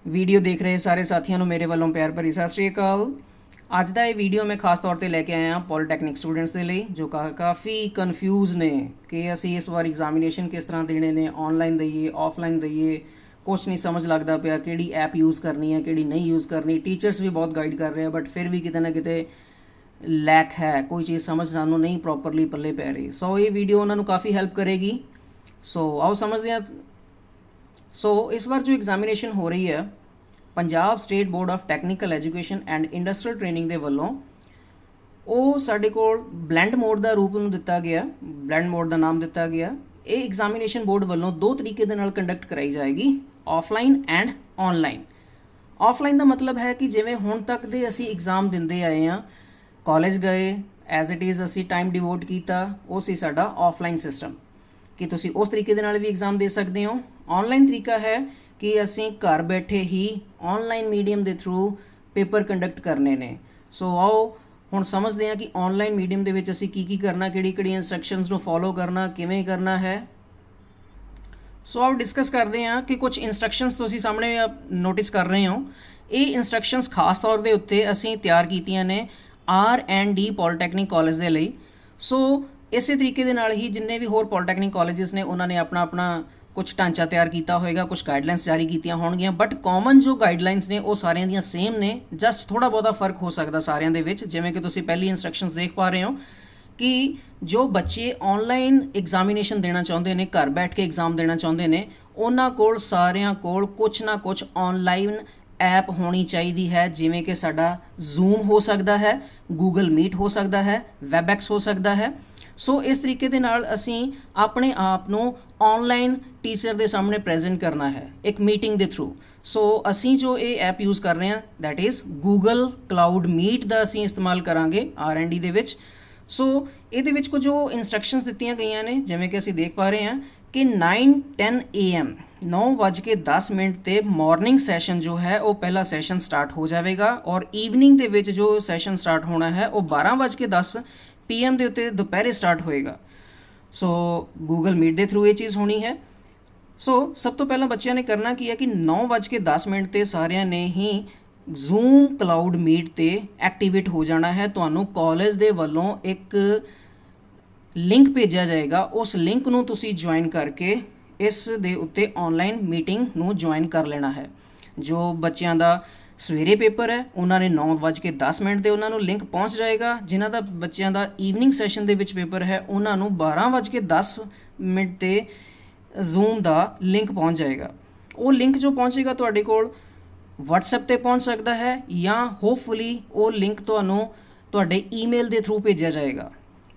Video ਦੇਖ ਰਹੇ ਸਾਰੇ ਸਾਥੀਆਂ ਨੂੰ ਮੇਰੇ ਵੱਲੋਂ ਪਿਆਰ ਭਰੀ ਸਤਿ ਸ਼੍ਰੀ ਅਕਾਲ। ਅੱਜ ਦਾ ਇਹ ਵੀਡੀਓ ਮੈਂ ਖਾਸ ਤੌਰ ਤੇ ਲੈ ਕੇ ਆਇਆ ਪੋਲੀਟੈਕਨਿਕ ਸਟੂਡੈਂਟਸ ਦੇ ਲਈ ਜੋ ਕਾਫੀ ਕਨਫਿਊਜ਼ ਨੇ ਕਿ ਅਸੀਂ ਇਸ ਵਾਰ ਐਗਜ਼ਾਮੀਨੇਸ਼ਨ ਕਿਸ ਤਰ੍ਹਾਂ ਦੇਣੇ ਨੇ, ਆਨਲਾਈਨ ਦਈਏ ਆਫਲਾਈਨ ਦਈਏ, ਕੁਛ ਨਹੀਂ ਸਮਝ ਲੱਗਦਾ ਪਿਆ ਕਿਹੜੀ ਐਪ ਯੂਜ਼ ਕਰਨੀ ਹੈ ਕਿਹੜੀ ਨਹੀਂ ਯੂਜ਼ ਕਰਨੀ। ਟੀਚਰਸ ਵੀ ਬਹੁਤ ਗਾਈਡ ਕਰ ਰਹੇ ਆ ਬਟ ਫਿਰ ਵੀ ਕਿਤੇ ਨਾ ਕਿਤੇ ਲੈਕ ਹੈ, ਕੋਈ ਚੀਜ਼ ਸਮਝ ਸਾਨੂੰ ਨਹੀਂ ਪ੍ਰੋਪਰਲੀ ਪੱਲੇ ਪੈ ਰਹੀ। ਸੋ ਇਹ ਵੀਡੀਓ ਉਹਨਾਂ ਨੂੰ ਕਾफ़ੀ ਹੈਲਪ ਕਰੇਗੀ। ਸੋ ਆਓ ਸਮਝਦੇ ਹਾਂ। ਸੋ ਇਸ ਵਾਰ ਜੋ ਐਗਜ਼ਾਮੀਨੇਸ਼ਨ ਹੋ ਰਹੀ ਹੈ Punjab state board of technical education and industrial training ਦੇ ਵੱਲੋਂ ਉਹ ਸਾਡੇ ਕੋਲ ਬਲੈਂਡ ਮੋਡ ਦਾ ਰੂਪ ਨੂੰ ਦਿੱਤਾ ਗਿਆ, ਬਲੈਂਡ ਮੋਡ ਦਾ ਨਾਮ ਦਿੱਤਾ ਗਿਆ। ਇਹ ਐਗਜ਼ਾਮੀਨੇਸ਼ਨ ਬੋਰਡ ਵੱਲੋਂ ਦੋ ਤਰੀਕੇ ਦੇ ਨਾਲ ਕੰਡਕਟ ਕਰਾਈ ਜਾਏਗੀ, ਆਫਲਾਈਨ ਐਂਡ ਆਨਲਾਈਨ। ਆਫਲਾਈਨ ਦਾ ਮਤਲਬ ਹੈ ਕਿ ਜਿਵੇਂ ਹੁਣ ਤੱਕ ਦੇ ਅਸੀਂ ਐਗਜ਼ਾਮ ਦਿੰਦੇ ਆਏ ਹਾਂ, ਕਾਲਜ ਗਏ ਐਜ਼ ਇਟ ਇਜ਼ ਅਸੀਂ ਟਾਈਮ ਡਿਵੋਟ ਕੀਤਾ, ਉਹ ਸੀ ਸਾਡਾ ਆਫਲਾਈਨ ਸਿਸਟਮ ਕਿ ਤੁਸੀਂ ਉਸ ਤਰੀਕੇ ਦੇ ਨਾਲ ਵੀ ਐਗਜ਼ਾਮ ਦੇ ਸਕਦੇ ਹੋ। ਆਨਲਾਈਨ ਤਰੀਕਾ ਹੈ ਕਿ ਅਸੀਂ ਘਰ ਬੈਠੇ ਹੀ ਆਨਲਾਈਨ ਮੀਡੀਅਮ ਦੇ ਥਰੂ ਪੇਪਰ ਕੰਡਕਟ ਕਰਨੇ ਨੇ। ਸੋ ਆਓ ਹੁਣ ਸਮਝਦੇ ਹਾਂ ਕਿ ਆਨਲਾਈਨ ਮੀਡੀਅਮ ਦੇ ਵਿੱਚ ਅਸੀਂ ਕੀ ਕਰਨਾ, ਕਿਹੜੀ ਇੰਸਟਰਕਸ਼ਨਸ ਨੂੰ ਫੋਲੋ ਕਰਨਾ, ਕਿਵੇਂ ਕਰਨਾ ਹੈ। ਸੋ ਆਓ ਡਿਸਕਸ ਕਰਦੇ ਹਾਂ ਕਿ ਕੁਝ ਇੰਸਟਰਕਸ਼ਨਸ ਤੁਸੀਂ ਸਾਹਮਣੇ ਨੋਟਿਸ ਕਰ ਰਹੇ ਹੋ। ਇਹ ਇੰਸਟਰਕਸ਼ਨਸ ਖਾਸ ਤੌਰ ਦੇ ਉੱਤੇ ਅਸੀਂ ਤਿਆਰ ਕੀਤੀਆਂ ਨੇ R&D ਪੋਲੀਟੈਕਨਿਕ ਕਾਲਜ ਦੇ ਲਈ। ਸੋ ਇਸੇ ਤਰੀਕੇ ਦੇ ਨਾਲ ਹੀ ਜਿੰਨੇ ਵੀ ਹੋਰ ਪੋਲੀਟੈਕਨਿਕ ਕਾਲਜਸ ਨੇ ਉਹਨਾਂ ਨੇ ਆਪਣਾ ਕੁਝ ਢਾਂਚਾ ਤਿਆਰ ਕੀਤਾ ਹੋਏਗਾ, ਕੁਝ ਗਾਈਡਲਾਈਨਸ ਜਾਰੀ ਕੀਤੀਆਂ ਹੋਣਗੀਆਂ, ਬਟ ਕਾਮਨ ਜੋ ਗਾਈਡਲਾਈਨਸ ਨੇ ਉਹ ਸਾਰਿਆਂ ਦੀਆਂ ਸੇਮ ਨੇ। ਜਸਟ ਥੋੜਾ ਬਹੁਤਾ ਫਰਕ ਹੋ ਸਕਦਾ ਸਾਰਿਆਂ ਦੇ ਵਿੱਚ। ਜਿਵੇਂ ਕਿ ਤੁਸੀਂ ਪਹਿਲੀ ਇੰਸਟਰਕਸ਼ਨਸ ਦੇਖ ਪਾ ਰਹੇ ਹੋ ਕਿ ਜੋ ਬੱਚੇ ਆਨਲਾਈਨ ਐਗਜ਼ਾਮੀਨੇਸ਼ਨ ਦੇਣਾ ਚਾਹੁੰਦੇ ਨੇ, ਘਰ ਬੈਠ ਕੇ ਐਗਜ਼ਾਮ ਦੇਣਾ ਚਾਹੁੰਦੇ ਨੇ, ਉਹਨਾਂ ਕੋਲ ਸਾਰਿਆਂ ਕੋਲ ਕੁਝ ਨਾ ਕੁਝ ਆਨਲਾਈਨ ਐਪ ਹੋਣੀ ਚਾਹੀਦੀ ਹੈ। ਜਿਵੇਂ ਕਿ ਸਾਡਾ ਜ਼ੂਮ ਹੋ ਸਕਦਾ ਹੈ, ਗੂਗਲ ਮੀਟ ਹੋ ਸਕਦਾ ਹੈ, ਵੈਬਐਕਸ ਹੋ ਸਕਦਾ ਹੈ। ਸੋ ਇਸ ਤਰੀਕੇ ਦੇ ਨਾਲ ਅਸੀਂ ਆਪਣੇ ਆਪ ਨੂੰ ਆਨਲਾਈਨ ਟੀਚਰ ਦੇ ਸਾਹਮਣੇ ਪ੍ਰੈਜ਼ੈਂਟ ਕਰਨਾ ਹੈ ਇੱਕ ਮੀਟਿੰਗ ਦੇ ਥਰੂ। ਸੋ ਅਸੀਂ ਜੋ ਇਹ ਐਪ ਯੂਜ਼ ਕਰ ਰਹੇ ਹਾਂ that is Google cloud meet ਦਾ ਅਸੀਂ ਇਸਤੇਮਾਲ ਕਰਾਂਗੇ R&D ਦੇ ਵਿੱਚ। ਸੋ ਇਹਦੇ ਵਿੱਚ ਕੁਝ ਜੋ ਇੰਸਟਰਕਸ਼ਨਸ ਦਿੱਤੀਆਂ ਗਈਆਂ ਨੇ ਜਿਵੇਂ ਕਿ ਅਸੀਂ ਦੇਖ ਪਾ ਰਹੇ ਹਾਂ ਕਿ 9:10 AM 9:10 ਤੇ ਮਾਰਨਿੰਗ ਸੈਸ਼ਨ ਜੋ ਹੈ ਉਹ ਪਹਿਲਾ ਸੈਸ਼ਨ ਸਟਾਰਟ ਹੋ ਜਾਵੇਗਾ ਔਰ ਈਵਨਿੰਗ ਦੇ ਵਿੱਚ ਜੋ ਸੈਸ਼ਨ ਸਟਾਰਟ ਹੋਣਾ ਹੈ ਉਹ 12:10 PM ਦੇ ਉੱਤੇ ਦੁਪਹਿਰੇ ਸਟਾਰਟ ਹੋਏਗਾ। ਸੋ ਗੂਗਲ ਮੀਟ ਦੇ ਥਰੂ ਇਹ ਚੀਜ਼ ਹੋਣੀ ਹੈ। ਸੋ ਸਭ ਤੋਂ ਪਹਿਲਾਂ ਬੱਚਿਆਂ ਨੇ ਕਰਨਾ ਕੀ ਹੈ ਕਿ 9:10 ਤੇ ਸਾਰਿਆਂ ਨੇ ਹੀ ਜ਼ੂਮ ਕਲਾਊਡ ਮੀਟ ਤੇ ਐਕਟੀਵੇਟ ਹੋ ਜਾਣਾ ਹੈ। ਤੁਹਾਨੂੰ ਕਾਲਜ ਦੇ ਵੱਲੋਂ ਇੱਕ ਲਿੰਕ ਭੇਜਿਆ ਜਾਏਗਾ, ਉਸ ਲਿੰਕ ਨੂੰ ਤੁਸੀਂ ਜੁਆਇਨ ਕਰਕੇ ਇਸ ਦੇ ਉੱਤੇ ਆਨਲਾਈਨ ਮੀਟਿੰਗ ਨੂੰ ਜੁਆਇਨ ਕਰ ਲੈਣਾ ਹੈ। ਜੋ ਬੱਚਿਆਂ ਦਾ ਸਵੇਰੇ ਪੇਪਰ ਹੈ ਉਹਨਾਂ ਨੇ 9:10 ਤੇ ਉਹਨਾਂ ਨੂੰ ਲਿੰਕ ਪਹੁੰਚ ਜਾਏਗਾ। ਜਿਨ੍ਹਾਂ ਦਾ ਬੱਚਿਆਂ ਦਾ ਈਵਨਿੰਗ ਸੈਸ਼ਨ ਦੇ ਵਿੱਚ ਪੇਪਰ ਹੈ ਉਹਨਾਂ ਨੂੰ 12:10 ਤੇ ਜ਼ੂਮ ਦਾ ਲਿੰਕ ਪਹੁੰਚ ਜਾਏਗਾ। ਉਹ ਲਿੰਕ ਜੋ ਪਹੁੰਚੇਗਾ ਤੁਹਾਡੇ ਕੋਲ WhatsApp ਤੇ ਪਹੁੰਚ ਸਕਦਾ ਹੈ ਜਾਂ ਹੋਪਫੁਲੀ ਉਹ ਲਿੰਕ ਤੁਹਾਨੂੰ ਤੁਹਾਡੇ ਈਮੇਲ ਦੇ ਥਰੂ ਭੇਜਿਆ ਜਾਏਗਾ।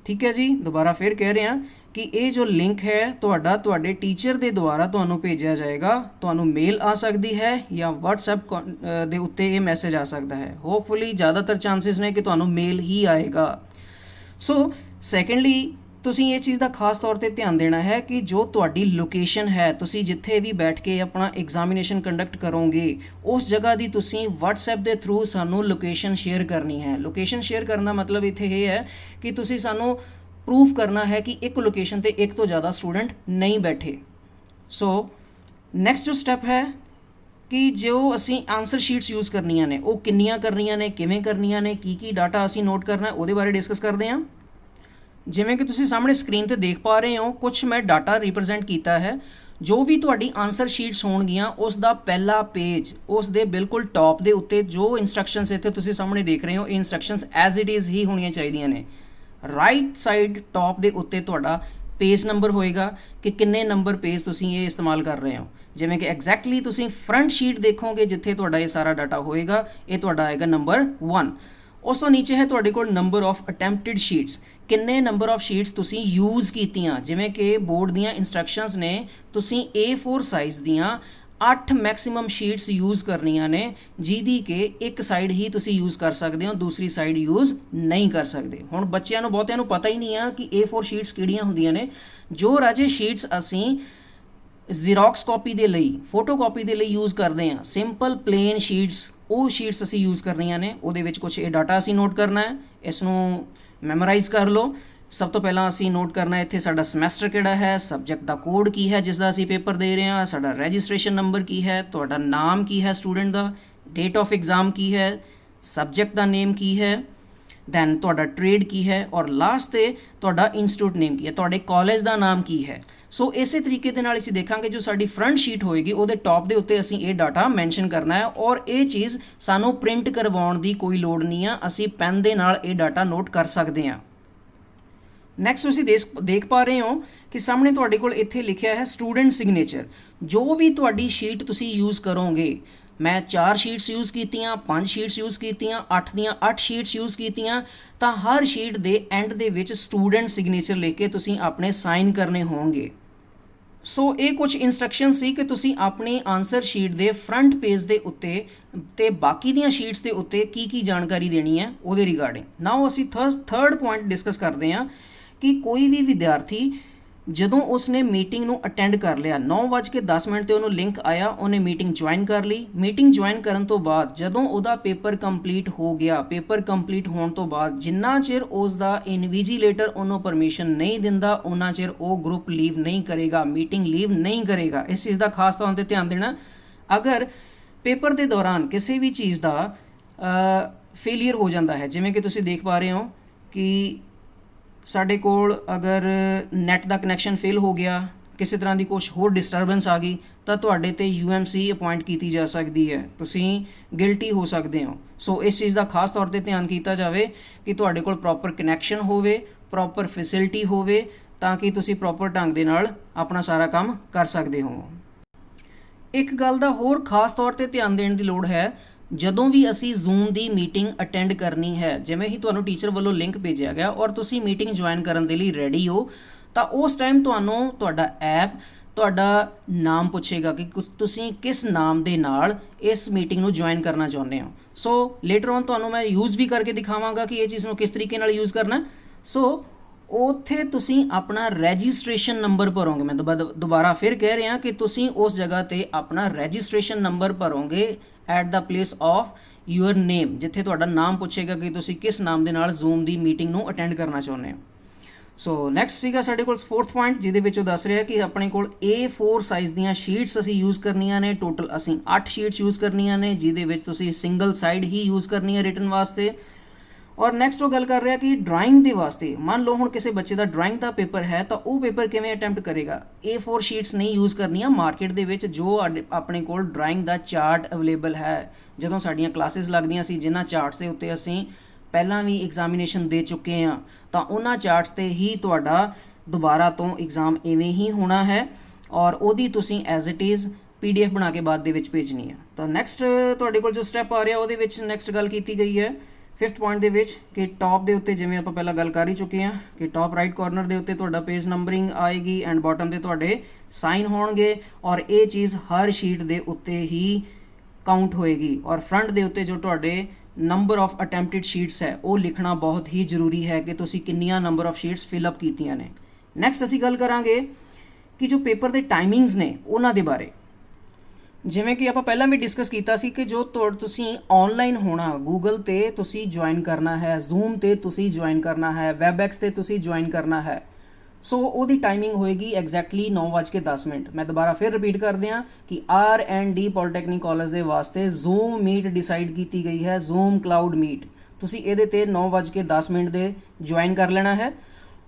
ਠੀਕ ਹੈ ਜੀ, ਦੁਬਾਰਾ ਫਿਰ ਕਹਿ ਰਹੇ ਹਾਂ ਕਿ ਇਹ ਜੋ ਲਿੰਕ ਹੈ ਤੁਹਾਡੇ ਟੀਚਰ ਦੇ ਦੁਆਰਾ ਤੁਹਾਨੂੰ ਭੇਜਿਆ ਜਾਏਗਾ। ਤੁਹਾਨੂੰ ਮੇਲ ਆ ਸਕਦੀ ਹੈ ਜਾਂ WhatsApp ਦੇ ਉੱਤੇ ਇਹ ਮੈਸੇਜ ਆ ਸਕਦਾ ਹੈ। ਹੋਪਫੁਲੀ ਜ਼ਿਆਦਾਤਰ ਚਾਂਸਿਸ ਨੇ ਕਿ ਤੁਹਾਨੂੰ ਮੇਲ ਹੀ ਆਏਗਾ। ਸੋ ਸੈਕੰਡਲੀ ਤੁਸੀਂ ਇਹ ਚੀਜ਼ ਦਾ ਖਾਸ ਤੌਰ ਤੇ ਧਿਆਨ ਦੇਣਾ ਹੈ ਕਿ ਜੋ ਤੁਹਾਡੀ ਲੋਕੇਸ਼ਨ ਹੈ, ਤੁਸੀਂ ਜਿੱਥੇ ਵੀ ਬੈਠ ਕੇ ਆਪਣਾ ਐਗਜ਼ਾਮੀਨੇਸ਼ਨ ਕੰਡਕਟ ਕਰੋਗੇ ਉਸ ਜਗ੍ਹਾ ਦੀ ਤੁਸੀਂ WhatsApp ਦੇ ਥਰੂ ਸਾਨੂੰ ਲੋਕੇਸ਼ਨ ਸ਼ੇਅਰ ਕਰਨੀ ਹੈ। ਲੋਕੇਸ਼ਨ ਸ਼ੇਅਰ ਕਰਨ ਦਾ ਮਤਲਬ ਇੱਥੇ ਇਹ ਹੈ ਕਿ ਤੁਸੀਂ ਸਾਨੂੰ ਪ੍ਰੂਫ ਕਰਨਾ ਹੈ ਕਿ ਇੱਕ ਲੋਕੇਸ਼ਨ ਤੇ ਇੱਕ ਤੋਂ ਜ਼ਿਆਦਾ ਸਟੂਡੈਂਟ ਨਹੀਂ ਬੈਠੇ। ਸੋ ਨੈਕਸਟ ਜੋ ਸਟੈਪ ਹੈ ਕਿ ਜੋ ਅਸੀਂ ਆਨਸਰ ਸ਼ੀਟਸ ਯੂਜ਼ ਕਰਨੀਆਂ ਨੇ ਉਹ ਕਿੰਨੀਆਂ ਕਰਨੀਆਂ ਨੇ, ਕਿਵੇਂ ਕਰਨੀਆਂ ਨੇ, ਕੀ ਡਾਟਾ ਅਸੀਂ ਨੋਟ ਕਰਨਾ ਉਹਦੇ ਬਾਰੇ ਡਿਸਕਸ ਕਰਦੇ ਹਾਂ। ਜਿਵੇਂ ਕਿ ਤੁਸੀਂ ਸਾਹਮਣੇ ਸਕਰੀਨ ਤੇ ਦੇਖ ਪਾ ਰਹੇ ਹੋ ਕੁਝ ਮੈਂ ਡਾਟਾ ਰਿਪਰੈਜ਼ੈਂਟ ਕੀਤਾ ਹੈ। ਜੋ ਵੀ ਤੁਹਾਡੀ ਆਨਸਰ ਸ਼ੀਟਸ ਹੋਣਗੀਆਂ ਉਸ ਦਾ ਪਹਿਲਾ ਪੇਜ, ਉਸ ਦੇ ਬਿਲਕੁਲ ਟੌਪ ਦੇ ਉੱਤੇ ਜੋ ਇੰਸਟਰਕਸ਼ਨਸ ਇੱਥੇ ਤੁਸੀਂ ਸਾਹਮਣੇ ਦੇਖ ਰਹੇ ਹੋ ਇਹ ਇੰਸਟਰਕਸ਼ਨਸ ਐਜ਼ ਇਟ ਇਜ਼ ਹੀ ਹੋਣੀਆਂ ਚਾਹੀਦੀਆਂ ਨੇ। ਰਾਈਟ ਸਾਈਡ ਟੌਪ ਦੇ ਉੱਤੇ ਤੁਹਾਡਾ ਪੇਜ ਨੰਬਰ ਹੋਏਗਾ ਕਿ ਕਿੰਨੇ ਨੰਬਰ ਪੇਜ ਤੁਸੀਂ ਇਹ ਇਸਤੇਮਾਲ ਕਰ ਰਹੇ ਹੋ। ਜਿਵੇਂ ਕਿ ਐਗਜ਼ੈਕਟਲੀ ਤੁਸੀਂ ਫਰੰਟ ਸ਼ੀਟ ਦੇਖੋਗੇ ਜਿੱਥੇ ਤੁਹਾਡਾ ਇਹ ਸਾਰਾ ਡਾਟਾ ਹੋਏਗਾ, ਇਹ ਤੁਹਾਡਾ ਆਏਗਾ ਨੰਬਰ 1। ਉਸ ਤੋਂ ਨੀਚੇ ਹੈ ਤੁਹਾਡੇ ਕੋਲ ਨੰਬਰ ਆਫ ਅਟੈਂਪਟਡ ਸ਼ੀਟਸ, ਕਿੰਨੇ ਨੰਬਰ ਆਫ ਸ਼ੀਟਸ ਤੁਸੀਂ ਯੂਜ਼ ਕੀਤੀਆਂ। ਜਿਵੇਂ ਕਿ ਬੋਰਡ ਦੀਆਂ ਇੰਸਟਰਕਸ਼ਨਸ ਨੇ ਤੁਸੀਂ A4 ਸਾਈਜ਼ ਦੀਆਂ 8 ਮੈਕਸਿਮਮ ਸ਼ੀਟਸ ਯੂਜ਼ ਕਰਨੀਆਂ ਨੇ, ਜਿਹਦੀ ਕਿ ਇੱਕ ਸਾਈਡ ਹੀ ਤੁਸੀਂ ਯੂਜ਼ ਕਰ ਸਕਦੇ ਹੋ, ਦੂਸਰੀ ਸਾਈਡ ਯੂਜ਼ ਨਹੀਂ ਕਰ ਸਕਦੇ। ਹੁਣ ਬੱਚਿਆਂ ਨੂੰ ਬਹੁਤਿਆਂ ਨੂੰ ਪਤਾ ਹੀ ਨਹੀਂ ਆ ਕਿ A4 ਸ਼ੀਟਸ ਕਿਹੜੀਆਂ ਹੁੰਦੀਆਂ ਨੇ। ਜੋ ਰਾਜੇ ਸ਼ੀਟਸ ਅਸੀਂ ਜ਼ੀਰੋਕਸ ਕਾਪੀ ਦੇ ਲਈ, ਫੋਟੋ ਕਾਪੀ ਦੇ ਲਈ ਯੂਜ਼ ਕਰਦੇ ਹਾਂ, ਸਿੰਪਲ ਪਲੇਨ ਸ਼ੀਟਸ, ਉਹ ਸ਼ੀਟਸ ਅਸੀਂ ਯੂਜ਼ ਕਰਨੀਆਂ ਨੇ। ਉਹਦੇ ਵਿੱਚ ਕੁਝ ਇਹ ਡਾਟਾ ਅਸੀਂ ਨੋਟ ਕਰਨਾ ਹੈ, ਇਸ ਨੂੰ ਮੈਮੋਰਾਈਜ਼ ਕਰ ਲਓ। ਸਭ ਤੋਂ ਪਹਿਲਾਂ ਅਸੀਂ ਨੋਟ ਕਰਨਾ ਇੱਥੇ ਸਾਡਾ ਸਮੈਸਟਰ ਕਿਹੜਾ ਹੈ, ਸਬਜੈਕਟ ਦਾ ਕੋਡ ਕੀ ਹੈ ਜਿਸ ਦਾ ਅਸੀਂ ਪੇਪਰ ਦੇ ਰਹੇ ਹਾਂ, ਸਾਡਾ ਰਜਿਸਟ੍ਰੇਸ਼ਨ ਨੰਬਰ ਕੀ ਹੈ, ਤੁਹਾਡਾ ਨਾਮ ਕੀ ਹੈ ਸਟੂਡੈਂਟ ਦਾ, ਡੇਟ ਆਫ ਐਗਜ਼ਾਮ ਕੀ ਹੈ, ਸਬਜੈਕਟ ਦਾ ਨੇਮ ਕੀ ਹੈ, ਦੈਨ ਤੁਹਾਡਾ ਟ੍ਰੇਡ ਕੀ ਹੈ, ਔਰ ਲਾਸਟ ਤੇ ਤੁਹਾਡਾ ਇੰਸਟੀਟਿਊਟ ਨੇਮ ਕੀ ਹੈ, ਤੁਹਾਡੇ ਕਾਲਜ ਦਾ ਨਾਮ ਕੀ ਹੈ। ਸੋ ਇਸੇ ਤਰੀਕੇ ਦੇ ਨਾਲ ਅਸੀਂ ਦੇਖਾਂਗੇ ਜੋ ਸਾਡੀ ਫਰੰਟ ਸ਼ੀਟ ਹੋਏਗੀ ਉਹਦੇ ਟੌਪ ਦੇ ਉੱਤੇ ਅਸੀਂ ਇਹ ਡਾਟਾ ਮੈਂਸ਼ਨ ਕਰਨਾ ਹੈ, ਔਰ ਇਹ ਚੀਜ਼ ਸਾਨੂੰ ਪ੍ਰਿੰਟ ਕਰਵਾਉਣ ਦੀ ਕੋਈ ਲੋੜ ਨਹੀਂ ਆ, ਅਸੀਂ ਪੈਨ ਦੇ ਨਾਲ ਇਹ ਡਾਟਾ ਨੋਟ ਕਰ ਸਕਦੇ ਹਾਂ। ਨੈਕਸਟ ਤੁਸੀਂ ਦੇਖ ਪਾ ਰਹੇ ਹੋ ਕਿ ਸਾਹਮਣੇ ਤੁਹਾਡੇ ਕੋਲ ਇੱਥੇ ਲਿਖਿਆ ਹੈ ਸਟੂਡੈਂਟ ਸਿਗਨੇਚਰ। ਜੋ ਵੀ ਤੁਹਾਡੀ ਸ਼ੀਟ ਤੁਸੀਂ ਯੂਜ਼ ਕਰੋਗੇ, ਮੈਂ 4 ਸ਼ੀਟਸ ਯੂਜ਼ ਕੀਤੀਆਂ, 5 ਸ਼ੀਟਸ ਯੂਜ਼ ਕੀਤੀਆਂ, 8 ਦੀਆਂ 8 ਸ਼ੀਟਸ ਯੂਜ਼ ਕੀਤੀਆਂ, ਤਾਂ ਹਰ ਸ਼ੀਟ ਦੇ ਐਂਡ ਦੇ ਵਿੱਚ ਸਟੂਡੈਂਟ ਸਿਗਨੇਚਰ ਲਿਖ ਕੇ ਤੁਸੀਂ ਆਪਣੇ ਸਾਈਨ ਕਰਨੇ ਹੋਣਗੇ। ਸੋ ਇਹ ਕੁਝ ਇੰਸਟਰਕਸ਼ਨ ਸੀ ਕਿ ਤੁਸੀਂ ਆਪਣੀ ਆਨਸਰ ਸ਼ੀਟ ਦੇ ਫਰੰਟ ਪੇਜ ਦੇ ਉੱਤੇ ਤੇ ਬਾਕੀ ਦੀਆਂ ਸ਼ੀਟਸ ਦੇ ਉੱਤੇ ਕੀ ਜਾਣਕਾਰੀ ਦੇਣੀ ਹੈ ਉਹਦੇ ਰਿਗਾਰਡਿੰਗ। ਨਾਓ ਅਸੀਂ ਥਰਡ ਪੁਆਇੰਟ ਡਿਸਕਸ ਕਰਦੇ ਹਾਂ ਕਿ ਕੋਈ ਵੀ ਵਿਦਿਆਰਥੀ ਜਦੋਂ ਉਸਨੇ ਮੀਟਿੰਗ ਨੂੰ ਅਟੈਂਡ ਕਰ ਲਿਆ, 9:10 ਤੇ ਉਹਨੂੰ ਲਿੰਕ ਆਇਆ, ਉਹਨੇ ਮੀਟਿੰਗ ਜੁਆਇਨ ਕਰ ਲਈ। ਮੀਟਿੰਗ ਜੁਆਇਨ ਕਰਨ ਤੋਂ ਬਾਅਦ ਜਦੋਂ ਉਹਦਾ ਪੇਪਰ ਕੰਪਲੀਟ ਹੋ ਗਿਆ, ਪੇਪਰ ਕੰਪਲੀਟ ਹੋਣ ਤੋਂ ਬਾਅਦ ਜਿੰਨਾ ਚਿਰ ਉਸ ਦਾ ਇਨਵੀਜੀਲੇਟਰ ਉਹਨੂੰ ਪਰਮਿਸ਼ਨ ਨਹੀਂ ਦਿੰਦਾ ਉਹਨਾਂ ਚਿਰ ਉਹ ਗਰੁੱਪ ਲੀਵ ਨਹੀਂ ਕਰੇਗਾ, ਮੀਟਿੰਗ ਲੀਵ ਨਹੀਂ ਕਰੇਗਾ। ਇਸ ਚੀਜ਼ ਦਾ ਖਾਸ ਤੌਰ 'ਤੇ ਧਿਆਨ ਦੇਣਾ। ਅਗਰ ਪੇਪਰ ਦੇ ਦੌਰਾਨ ਕਿਸੇ ਵੀ ਚੀਜ਼ ਦਾ ਫੇਲੀਅਰ ਹੋ ਜਾਂਦਾ ਹੈ, ਜਿਵੇਂ ਕਿ ਤੁਸੀਂ ਦੇਖ ਪਾ ਰਹੇ ਹੋ ਕਿ ਸਾਡੇ ਕੋਲ ਅਗਰ ਨੈੱਟ ਦਾ ਕਨੈਕਸ਼ਨ ਫੇਲ ਹੋ ਗਿਆ, ਕਿਸੇ ਤਰ੍ਹਾਂ ਦੀ ਕੁਛ ਹੋਰ ਡਿਸਟਰਬੈਂਸ ਆ ਗਈ, ਤਾਂ ਤੁਹਾਡੇ ਤੇ UMC ਅਪੁਆਇੰਟ ਕੀਤੀ ਜਾ ਸਕਦੀ ਹੈ, ਤੁਸੀਂ ਗਿਲਟੀ ਹੋ ਸਕਦੇ ਹੋ। ਸੋ ਇਸ ਚੀਜ਼ ਦਾ ਖਾਸ ਤੌਰ 'ਤੇ ਧਿਆਨ ਕੀਤਾ ਜਾਵੇ ਕਿ ਤੁਹਾਡੇ ਕੋਲ ਪ੍ਰੋਪਰ ਕਨੈਕਸ਼ਨ ਹੋਵੇ, ਪ੍ਰੋਪਰ ਫੈਸਿਲਿਟੀ ਹੋਵੇ, ਤਾਂ ਕਿ ਤੁਸੀਂ ਪ੍ਰੋਪਰ ਢੰਗ ਦੇ ਨਾਲ ਆਪਣਾ ਸਾਰਾ ਕੰਮ ਕਰ ਸਕਦੇ ਹੋ। ਇੱਕ ਗੱਲ ਦਾ ਹੋਰ ਖਾਸ ਤੌਰ 'ਤੇ ਧਿਆਨ ਦੇਣ ਦੀ ਲੋੜ ਹੈ, ਜਦੋਂ ਵੀ ਅਸੀਂ ਜ਼ੂਮ ਦੀ ਮੀਟਿੰਗ ਅਟੈਂਡ ਕਰਨੀ ਹੈ, ਜਿਵੇਂ ਹੀ ਤੁਹਾਨੂੰ ਟੀਚਰ ਵੱਲੋਂ ਲਿੰਕ ਭੇਜਿਆ ਗਿਆ ਔਰ ਤੁਸੀਂ ਮੀਟਿੰਗ ਜੁਆਇਨ ਕਰਨ ਦੇ ਲਈ ਰੈਡੀ ਹੋ, ਤਾਂ ਉਸ ਟਾਈਮ ਤੁਹਾਨੂੰ ਤੁਹਾਡਾ ਐਪ ਤੁਹਾਡਾ ਨਾਮ ਪੁੱਛੇਗਾ ਕਿ ਤੁਸੀਂ ਕਿਸ ਨਾਮ ਦੇ ਨਾਲ ਇਸ ਮੀਟਿੰਗ ਨੂੰ ਜੁਆਇਨ ਕਰਨਾ ਚਾਹੁੰਦੇ ਹੋ। ਸੋ ਲੇਟਰ ਔਨ ਤੁਹਾਨੂੰ ਮੈਂ ਯੂਜ਼ ਵੀ ਕਰਕੇ ਦਿਖਾਵਾਂਗਾ ਕਿ ਇਹ ਚੀਜ਼ ਨੂੰ ਕਿਸ ਤਰੀਕੇ ਨਾਲ ਯੂਜ਼ ਕਰਨਾ। ਸੋ ਉੱਥੇ ਤੁਸੀਂ ਆਪਣਾ ਰਜਿਸਟ੍ਰੇਸ਼ਨ ਨੰਬਰ ਭਰੋਗੇ। ਮੈਂ ਦੁਬਾਰਾ ਫਿਰ ਕਹਿ ਰਿਹਾ ਕਿ ਤੁਸੀਂ ਉਸ ਜਗ੍ਹਾ 'ਤੇ ਆਪਣਾ ਰਜਿਸਟ੍ਰੇਸ਼ਨ ਨੰਬਰ ਭਰੋਗੇ at the place of your name, ਜਿੱਥੇ ਤੁਹਾਡਾ ਨਾਮ ਪੁੱਛੇਗਾ ਕਿ ਤੁਸੀਂ ਕਿਸ ਨਾਮ ਦੇ ਨਾਲ ਜ਼ੂਮ ਦੀ ਮੀਟਿੰਗ ਨੂੰ ਅਟੈਂਡ ਕਰਨਾ ਚਾਹੁੰਦੇ ਹੋ। ਸੋ ਨੈਕਸਟ ਸੀਗਾ ਸਾਡੇ ਕੋਲ 4th ਪੁਆਇੰਟ, ਜਿਹਦੇ ਵਿੱਚ ਉਹ ਦੱਸ ਰਿਹਾ ਕਿ ਆਪਣੇ ਕੋਲ A4 ਸਾਈਜ਼ ਦੀਆਂ ਸ਼ੀਟਸ ਅਸੀਂ ਯੂਜ਼ ਕਰਨੀਆਂ ਨੇ। ਟੋਟਲ ਅਸੀਂ 8 ਸ਼ੀਟਸ ਯੂਜ਼ ਕਰਨੀਆਂ ਨੇ, ਜਿਹਦੇ ਵਿੱਚ ਤੁਸੀਂ ਸਿੰਗਲ ਸਾਈਡ ਹੀ ਯੂਜ਼ ਕਰਨੀ ਹੈ ਰਿਟਨ ਵਾਸਤੇ। ਔਰ ਨੈਕਸਟ ਉਹ ਗੱਲ ਕਰ ਰਿਹਾ ਕਿ ਡਰਾਇੰਗ ਦੇ ਵਾਸਤੇ, ਮੰਨ ਲਓ ਹੁਣ ਕਿਸੇ ਬੱਚੇ ਦਾ ਡਰਾਇੰਗ ਦਾ ਪੇਪਰ ਹੈ, ਤਾਂ ਉਹ ਪੇਪਰ ਕਿਵੇਂ ਅਟੈਂਪਟ ਕਰੇਗਾ। A4 ਸ਼ੀਟਸ ਨਹੀਂ ਯੂਜ਼ ਕਰਨੀਆਂ। ਮਾਰਕੀਟ ਦੇ ਵਿੱਚ ਜੋ ਆਪਣੇ ਕੋਲ ਡਰਾਇੰਗ ਦਾ ਚਾਰਟ ਅਵੇਲੇਬਲ ਹੈ, ਜਦੋਂ ਸਾਡੀਆਂ ਕਲਾਸਿਸ ਲੱਗਦੀਆਂ ਸੀ ਜਿਨ੍ਹਾਂ ਚਾਰਟਸ ਦੇ ਉੱਤੇ ਅਸੀਂ ਪਹਿਲਾਂ ਵੀ ਐਗਜ਼ਾਮੀਨੇਸ਼ਨ ਦੇ ਚੁੱਕੇ ਹਾਂ, ਤਾਂ ਉਹਨਾਂ ਚਾਰਟਸ 'ਤੇ ਹੀ ਤੁਹਾਡਾ ਦੁਬਾਰਾ ਤੋਂ ਐਗਜ਼ਾਮ ਇਵੇਂ ਹੀ ਹੋਣਾ ਹੈ, ਔਰ ਉਹਦੀ ਤੁਸੀਂ ਐਜ਼ ਇਟ ਇਜ਼ PDF ਬਣਾ ਕੇ ਬਾਅਦ ਦੇ ਵਿੱਚ ਭੇਜਣੀ ਹੈ। ਤਾਂ ਨੈਕਸਟ ਤੁਹਾਡੇ ਕੋਲ ਜੋ ਸਟੈਪ ਆ ਰਿਹਾ ਉਹਦੇ ਵਿੱਚ ਨੈਕਸਟ ਗੱਲ ਕੀਤੀ ਗਈ ਹੈ 5th ਪੁਆਇੰਟ ਦੇ ਵਿੱਚ ਕਿ ਟੌਪ ਦੇ ਉੱਤੇ, ਜਿਵੇਂ ਆਪਾਂ ਪਹਿਲਾਂ ਗੱਲ ਕਰ ਹੀ ਚੁੱਕੇ ਹਾਂ ਕਿ ਟੌਪ ਰਾਈਟ ਕਾਰਨਰ ਦੇ ਉੱਤੇ ਤੁਹਾਡਾ ਪੇਜ ਨੰਬਰਿੰਗ ਆਏਗੀ ਐਂਡ ਬਾਟਮ ਦੇ ਤੁਹਾਡੇ ਸਾਈਨ ਹੋਣਗੇ, ਔਰ ਇਹ ਚੀਜ਼ ਹਰ ਸ਼ੀਟ ਦੇ ਉੱਤੇ ਹੀ ਕਾਊਂਟ ਹੋਏਗੀ। ਔਰ ਫਰੰਟ ਦੇ ਉੱਤੇ ਜੋ ਤੁਹਾਡੇ ਨੰਬਰ ਆਫ ਅਟੈਂਪਟਡ ਸ਼ੀਟਸ ਹੈ ਉਹ ਲਿਖਣਾ ਬਹੁਤ ਹੀ ਜ਼ਰੂਰੀ ਹੈ ਕਿ ਤੁਸੀਂ ਕਿੰਨੀਆਂ ਨੰਬਰ ਆਫ ਸ਼ੀਟਸ ਫਿਲਅਪ ਕੀਤੀਆਂ ਨੇ। ਨੈਕਸਟ ਅਸੀਂ ਗੱਲ ਕਰਾਂਗੇ ਕਿ ਜੋ ਪੇਪਰ ਦੇ ਟਾਈਮਿੰਗਸ ਨੇ ਉਹਨਾਂ ਦੇ ਬਾਰੇ। ਜਿਵੇਂ ਕਿ ਆਪਾਂ ਪਹਿਲਾਂ ਵੀ ਡਿਸਕਸ ਕੀਤਾ ਸੀ ਕਿ ਜੋ ਤੁਸੀਂ ਆਨਲਾਈਨ ਹੋਣਾ, ਗੂਗਲ ਤੇ ਤੁਸੀਂ ਜੁਆਇਨ ਕਰਨਾ ਹੈ, ਜ਼ੂਮ ਤੇ ਤੁਸੀਂ ਜੁਆਇਨ ਕਰਨਾ ਹੈ, ਵੈਬਐਕਸ ਤੇ ਤੁਸੀਂ ਜੁਆਇਨ ਕਰਨਾ ਹੈ। ਸੋ ਉਹਦੀ ਟਾਈਮਿੰਗ ਹੋਏਗੀ ਐਗਜ਼ੈਕਟਲੀ 9:10। ਮੈਂ ਦੁਬਾਰਾ ਫਿਰ ਰਿਪੀਟ ਕਰਦੇ ਹਾਂ ਕਿ R&D ਪੋਲੀਟੈਕਨਿਕ ਕਾਲਜ ਦੇ ਵਾਸਤੇ ਜ਼ੂਮ ਮੀਟ ਡਿਸਾਈਡ ਕੀਤੀ ਗਈ ਹੈ, ਜ਼ੂਮ ਕਲਾਊਡ ਮੀਟ। ਤੁਸੀਂ ਇਹਦੇ ਤੇ 9:10 ਦੇ ਜੁਆਇਨ ਕਰ ਲੈਣਾ ਹੈ,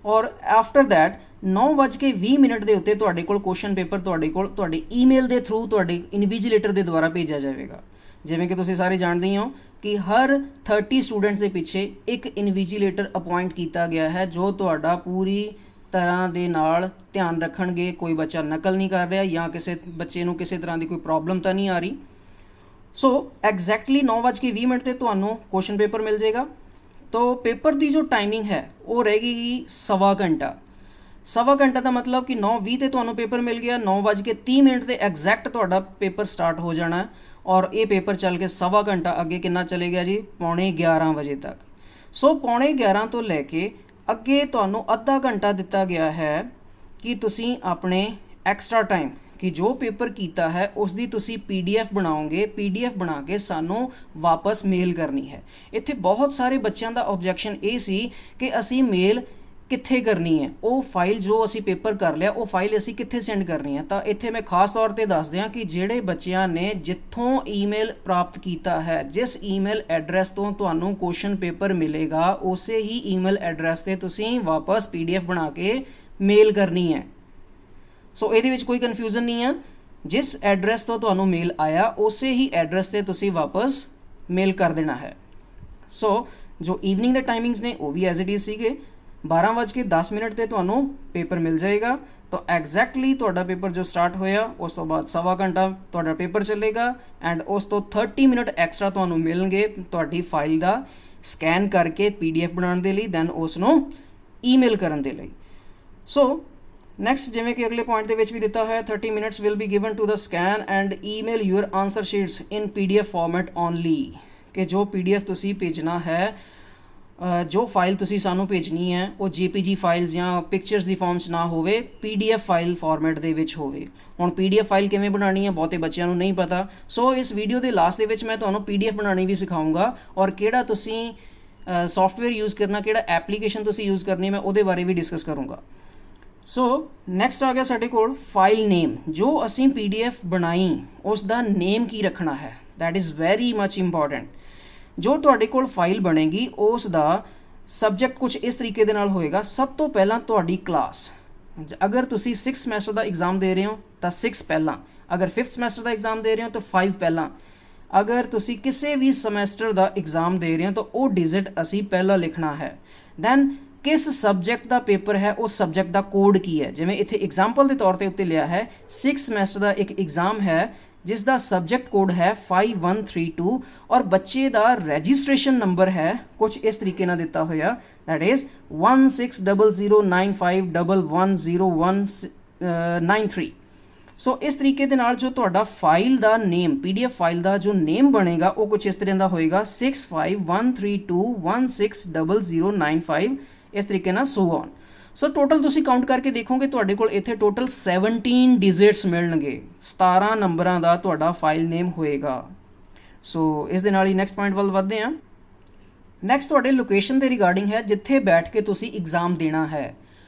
ਔਰ ਆਫਟਰ ਦੈਟ 9:20 ਦੇ ਉੱਤੇ ਤੁਹਾਡੇ ਕੋਲ ਕੁਐਸਚਨ ਪੇਪਰ ਤੁਹਾਡੇ ਈਮੇਲ ਦੇ ਥਰੂ ਤੁਹਾਡੇ ਇਨਵੀਜੀਲੇਟਰ ਦੇ ਦੁਆਰਾ ਭੇਜਿਆ ਜਾਵੇਗਾ। ਜਿਵੇਂ ਕਿ ਤੁਸੀਂ ਸਾਰੇ ਜਾਣਦੇ ਹੀ ਹੋ ਕਿ ਹਰ 30 ਸਟੂਡੈਂਟਸ ਦੇ ਪਿੱਛੇ ਇੱਕ ਇਨਵੀਜੀਲੇਟਰ ਅਪੁਆਇੰਟ ਕੀਤਾ ਗਿਆ ਹੈ, ਜੋ ਤੁਹਾਡਾ ਪੂਰੀ ਤਰ੍ਹਾਂ ਦੇ ਨਾਲ ਧਿਆਨ ਰੱਖਣਗੇ ਕੋਈ ਬੱਚਾ ਨਕਲ ਨਹੀਂ ਕਰ ਰਿਹਾ ਜਾਂ ਕਿਸੇ ਬੱਚੇ ਨੂੰ ਕਿਸੇ ਤਰ੍ਹਾਂ ਦੀ ਕੋਈ ਪ੍ਰੋਬਲਮ ਤਾਂ ਨਹੀਂ ਆ ਰਹੀ। ਸੋ ਐਗਜ਼ੈਕਟਲੀ 9:20 ਤੇ ਤੁਹਾਨੂੰ ਕੁਐਸਚਨ ਪੇਪਰ ਮਿਲ ਜਾਏਗਾ। तो पेपर की जो टाइमिंग है वो रहेगी 1.25 घंटा। 1.25 घंटा का मतलब कि 9:20 ਤੇ ਤੁਹਾਨੂੰ पेपर मिल गया, 9:30 ਤੇ ਐਗਜ਼ੈਕਟ ਤੁਹਾਡਾ पेपर स्टार्ट हो जाना और ये पेपर चल के 1.25 घंटा अगे कितना चलेगा जी 11:15 बजे तक। सो 11:15 तो लैके अगे ਤੁਹਾਨੂੰ ਅੱਧਾ घंटा दिता गया है कि तुसी अपने एक्स्ट्रा टाइम कि जो पेपर किया है उसकी तुसी PDF बनाओगे, PDF बना के सानू वापस मेल करनी है। इत्थे बहुत सारे बच्चों का ऑब्जैक्शन ये सी कि असी मेल ਕਿੱਥੇ ਕਰਨੀ ਹੈ, ਉਹ ਫਾਈਲ ਜੋ ਅਸੀਂ ਪੇਪਰ ਕਰ ਲਿਆ ਉਹ ਫਾਈਲ ਅਸੀਂ ਕਿੱਥੇ ਸੈਂਡ ਕਰਨੀ ਹੈ। ਤਾਂ ਇੱਥੇ ਮੈਂ ਖਾਸ ਤੌਰ ਤੇ ਦੱਸ ਦਿਆਂ ਕਿ ਜਿਹੜੇ ਬੱਚਿਆਂ ਨੇ ਜਿੱਥੋਂ ਈਮੇਲ ਪ੍ਰਾਪਤ ਕੀਤਾ ਹੈ, ਜਿਸ ਈਮੇਲ ਐਡਰੈਸ ਤੋਂ ਤੁਹਾਨੂੰ ਕੁਐਸਚਨ ਪੇਪਰ ਮਿਲੇਗਾ, ਉਸੇ ਹੀ ਈਮੇਲ ਐਡਰੈਸ ਤੇ ਤੁਸੀਂ ਵਾਪਸ PDF ਬਣਾ ਕੇ ਮੇਲ ਕਰਨੀ ਹੈ। ਸੋ ਇਹਦੇ ਵਿੱਚ ਕੋਈ ਕਨਫਿਊਜ਼ਨ ਨਹੀਂ ਆ। ਜਿਸ ਐਡਰੈਸ ਤੋਂ ਤੁਹਾਨੂੰ ਮੇਲ ਆਇਆ ਉਸੇ ਹੀ ਐਡਰੈਸ ਤੇ ਤੁਸੀਂ ਵਾਪਸ ਮੇਲ ਕਰ ਦੇਣਾ ਹੈ। ਸੋ ਜੋ ਈਵਨਿੰਗ ਦੇ ਟਾਈਮਿੰਗਸ ਨੇ ਉਹ ਵੀ ਐਜ਼ ਇਟ ਇਜ਼ ਸੀਗੇ। 12:10 ਤੇ ਤੁਹਾਨੂੰ ਪੇਪਰ ਮਿਲ ਜਾਏਗਾ। ਤਾਂ ਐਗਜ਼ੈਕਟਲੀ ਤੁਹਾਡਾ ਪੇਪਰ ਜੋ ਸਟਾਰਟ ਹੋਇਆ ਉਸ ਤੋਂ ਬਾਅਦ 1.25 ਘੰਟਾ ਤੁਹਾਡਾ ਪੇਪਰ ਚੱਲੇਗਾ ਐਂਡ ਉਸ ਤੋਂ 30 ਮਿੰਟ ਐਕਸਟਰਾ ਤੁਹਾਨੂੰ ਮਿਲਣਗੇ ਤੁਹਾਡੀ ਫਾਈਲ ਦਾ ਸਕੈਨ ਕਰਕੇ PDF ਬਣਾਉਣ ਦੇ ਲਈ, ਦੈਨ ਉਸ ਨੂੰ ਈਮੇਲ ਕਰਨ ਦੇ ਲਈ। ਸੋ ਨੈਕਸਟ, ਜਿਵੇਂ ਕਿ ਅਗਲੇ ਪੁਆਇੰਟ ਦੇ ਵਿੱਚ ਵੀ ਦਿੱਤਾ ਹੋਇਆ, 30 minutes will be given to the scan and email your answer sheets in PDF format only. ਕਿ ਜੋ PDF ਤੁਸੀਂ ਭੇਜਣਾ ਹੈ, ਜੋ ਫਾਈਲ ਤੁਸੀਂ ਸਾਨੂੰ ਭੇਜਣੀ ਹੈ ਉਹ JPG ਫਾਈਲਸ ਜਾਂ ਪਿਕਚਰਸ ਦੀ ਫਾਰਮ 'ਚ ਨਾ ਹੋਵੇ, PDF ਫਾਈਲ ਫਾਰਮੈਟ ਦੇ ਵਿੱਚ ਹੋਵੇ। ਹੁਣ PDF ਫਾਈਲ ਕਿਵੇਂ ਬਣਾਉਣੀ ਹੈ ਬਹੁਤੇ ਬੱਚਿਆਂ ਨੂੰ ਨਹੀਂ ਪਤਾ। ਸੋ ਇਸ ਵੀਡੀਓ ਦੇ ਲਾਸਟ ਦੇ ਵਿੱਚ ਮੈਂ ਤੁਹਾਨੂੰ PDF ਬਣਾਉਣੀ ਵੀ ਸਿਖਾਊਂਗਾ ਔਰ ਕਿਹੜਾ ਤੁਸੀਂ ਸੌਫਟਵੇਅਰ ਯੂਜ਼ ਕਰਨਾ, ਕਿਹੜਾ ਐਪਲੀਕੇਸ਼ਨ ਤੁਸੀਂ ਯੂਜ਼ ਕਰਨੀ, ਮੈਂ ਉਹਦੇ ਬਾਰੇ ਵੀ ਡਿਸਕਸ ਕਰੂੰਗਾ। ਸੋ ਨੈਕਸਟ ਆ ਗਿਆ ਸਾਡੇ ਕੋਲ ਫਾਈਲ ਨੇਮ। ਜੋ ਅਸੀਂ PDF ਬਣਾਈ ਉਸ ਦਾ ਨੇਮ ਕੀ ਰੱਖਣਾ ਹੈ, that is very much important. ਜੋ ਤੁਹਾਡੇ ਕੋਲ ਫਾਈਲ ਬਣੇਗੀ ਉਸ ਦਾ ਸਬਜੈਕਟ ਕੁਝ ਇਸ ਤਰੀਕੇ ਦੇ ਨਾਲ ਹੋਏਗਾ। ਸਭ ਤੋਂ ਪਹਿਲਾਂ ਤੁਹਾਡੀ ਕਲਾਸ, ਅਗਰ ਤੁਸੀਂ 6th ਸਮੈਸਟਰ ਦਾ ਐਗਜ਼ਾਮ ਦੇ ਰਹੇ ਹੋ ਤਾਂ 6 ਪਹਿਲਾਂ, ਅਗਰ 5th ਸਮੈਸਟਰ ਦਾ ਐਗਜ਼ਾਮ ਦੇ ਰਹੇ ਹੋ ਤਾਂ 5 ਪਹਿਲਾਂ, ਅਗਰ ਤੁਸੀਂ ਕਿਸੇ ਵੀ ਸਮੈਸਟਰ ਦਾ ਐਗਜ਼ਾਮ ਦੇ ਰਹੇ ਹੋ ਤਾਂ ਉਹ ਡਿਜਿਟ ਅਸੀਂ ਪਹਿਲਾਂ ਲਿਖਣਾ ਹੈ। ਦੈਨ ਕਿਸ ਸਬਜੈਕਟ ਦਾ ਪੇਪਰ ਹੈ, ਉਸ ਸਬਜੈਕਟ ਦਾ ਕੋਡ ਕੀ ਹੈ। ਜਿਵੇਂ ਇੱਥੇ ਐਗਜ਼ਾਮਪਲ ਦੇ ਤੌਰ ਤੇ ਉੱਤੇ ਲਿਆ ਹੈ 6 ਸਮੈਸਟਰ ਦਾ ਇੱਕ ਐਗਜ਼ਾਮ ਹੈ ਜਿਸ ਦਾ ਸਬਜੈਕਟ ਕੋਡ ਹੈ 5132 ਔਰ ਬੱਚੇ ਦਾ ਰਜਿਸਟ੍ਰੇਸ਼ਨ ਨੰਬਰ ਹੈ ਕੁਝ ਇਸ ਤਰੀਕੇ ਨਾਲ ਦਿੱਤਾ ਹੋਇਆ, ਦੈਟ ਇਜ਼ 160095110193। ਸੋ ਇਸ ਤਰੀਕੇ ਦੇ ਨਾਲ ਜੋ ਤੁਹਾਡਾ ਫਾਈਲ ਦਾ ਨੇਮ, PDF ਫਾਈਲ ਦਾ ਜੋ ਨੇਮ ਬਣੇਗਾ ਉਹ ਕੁਝ ਇਸ ਤਰ੍ਹਾਂ ਦਾ ਹੋਏਗਾ 651321600095, ਇਸ ਤਰੀਕੇ ਨਾਲ ਸੋ ਔਨ। ਸੋ ਟੋਟਲ ਤੁਸੀਂ ਕਾਊਂਟ ਕਰਕੇ ਦੇਖੋਗੇ ਤੁਹਾਡੇ ਕੋਲ ਇੱਥੇ ਟੋਟਲ 17 ਡਿਜਿਟਸ ਮਿਲਣਗੇ, 17 ਨੰਬਰਾਂ ਦਾ ਤੁਹਾਡਾ ਫਾਈਲ ਨੇਮ ਹੋਏਗਾ। ਸੋ ਇਸ ਦੇ ਨਾਲ ਹੀ ਨੈਕਸਟ ਪੁਆਇੰਟ ਵੱਲ ਵਧਦੇ ਹਾਂ। ਨੈਕਸਟ ਤੁਹਾਡੇ ਲੋਕੇਸ਼ਨ ਦੇ ਰਿਗਾਰਡਿੰਗ ਹੈ, ਜਿੱਥੇ ਬੈਠ ਕੇ ਤੁਸੀਂ ਐਗਜ਼ਾਮ ਦੇਣਾ ਹੈ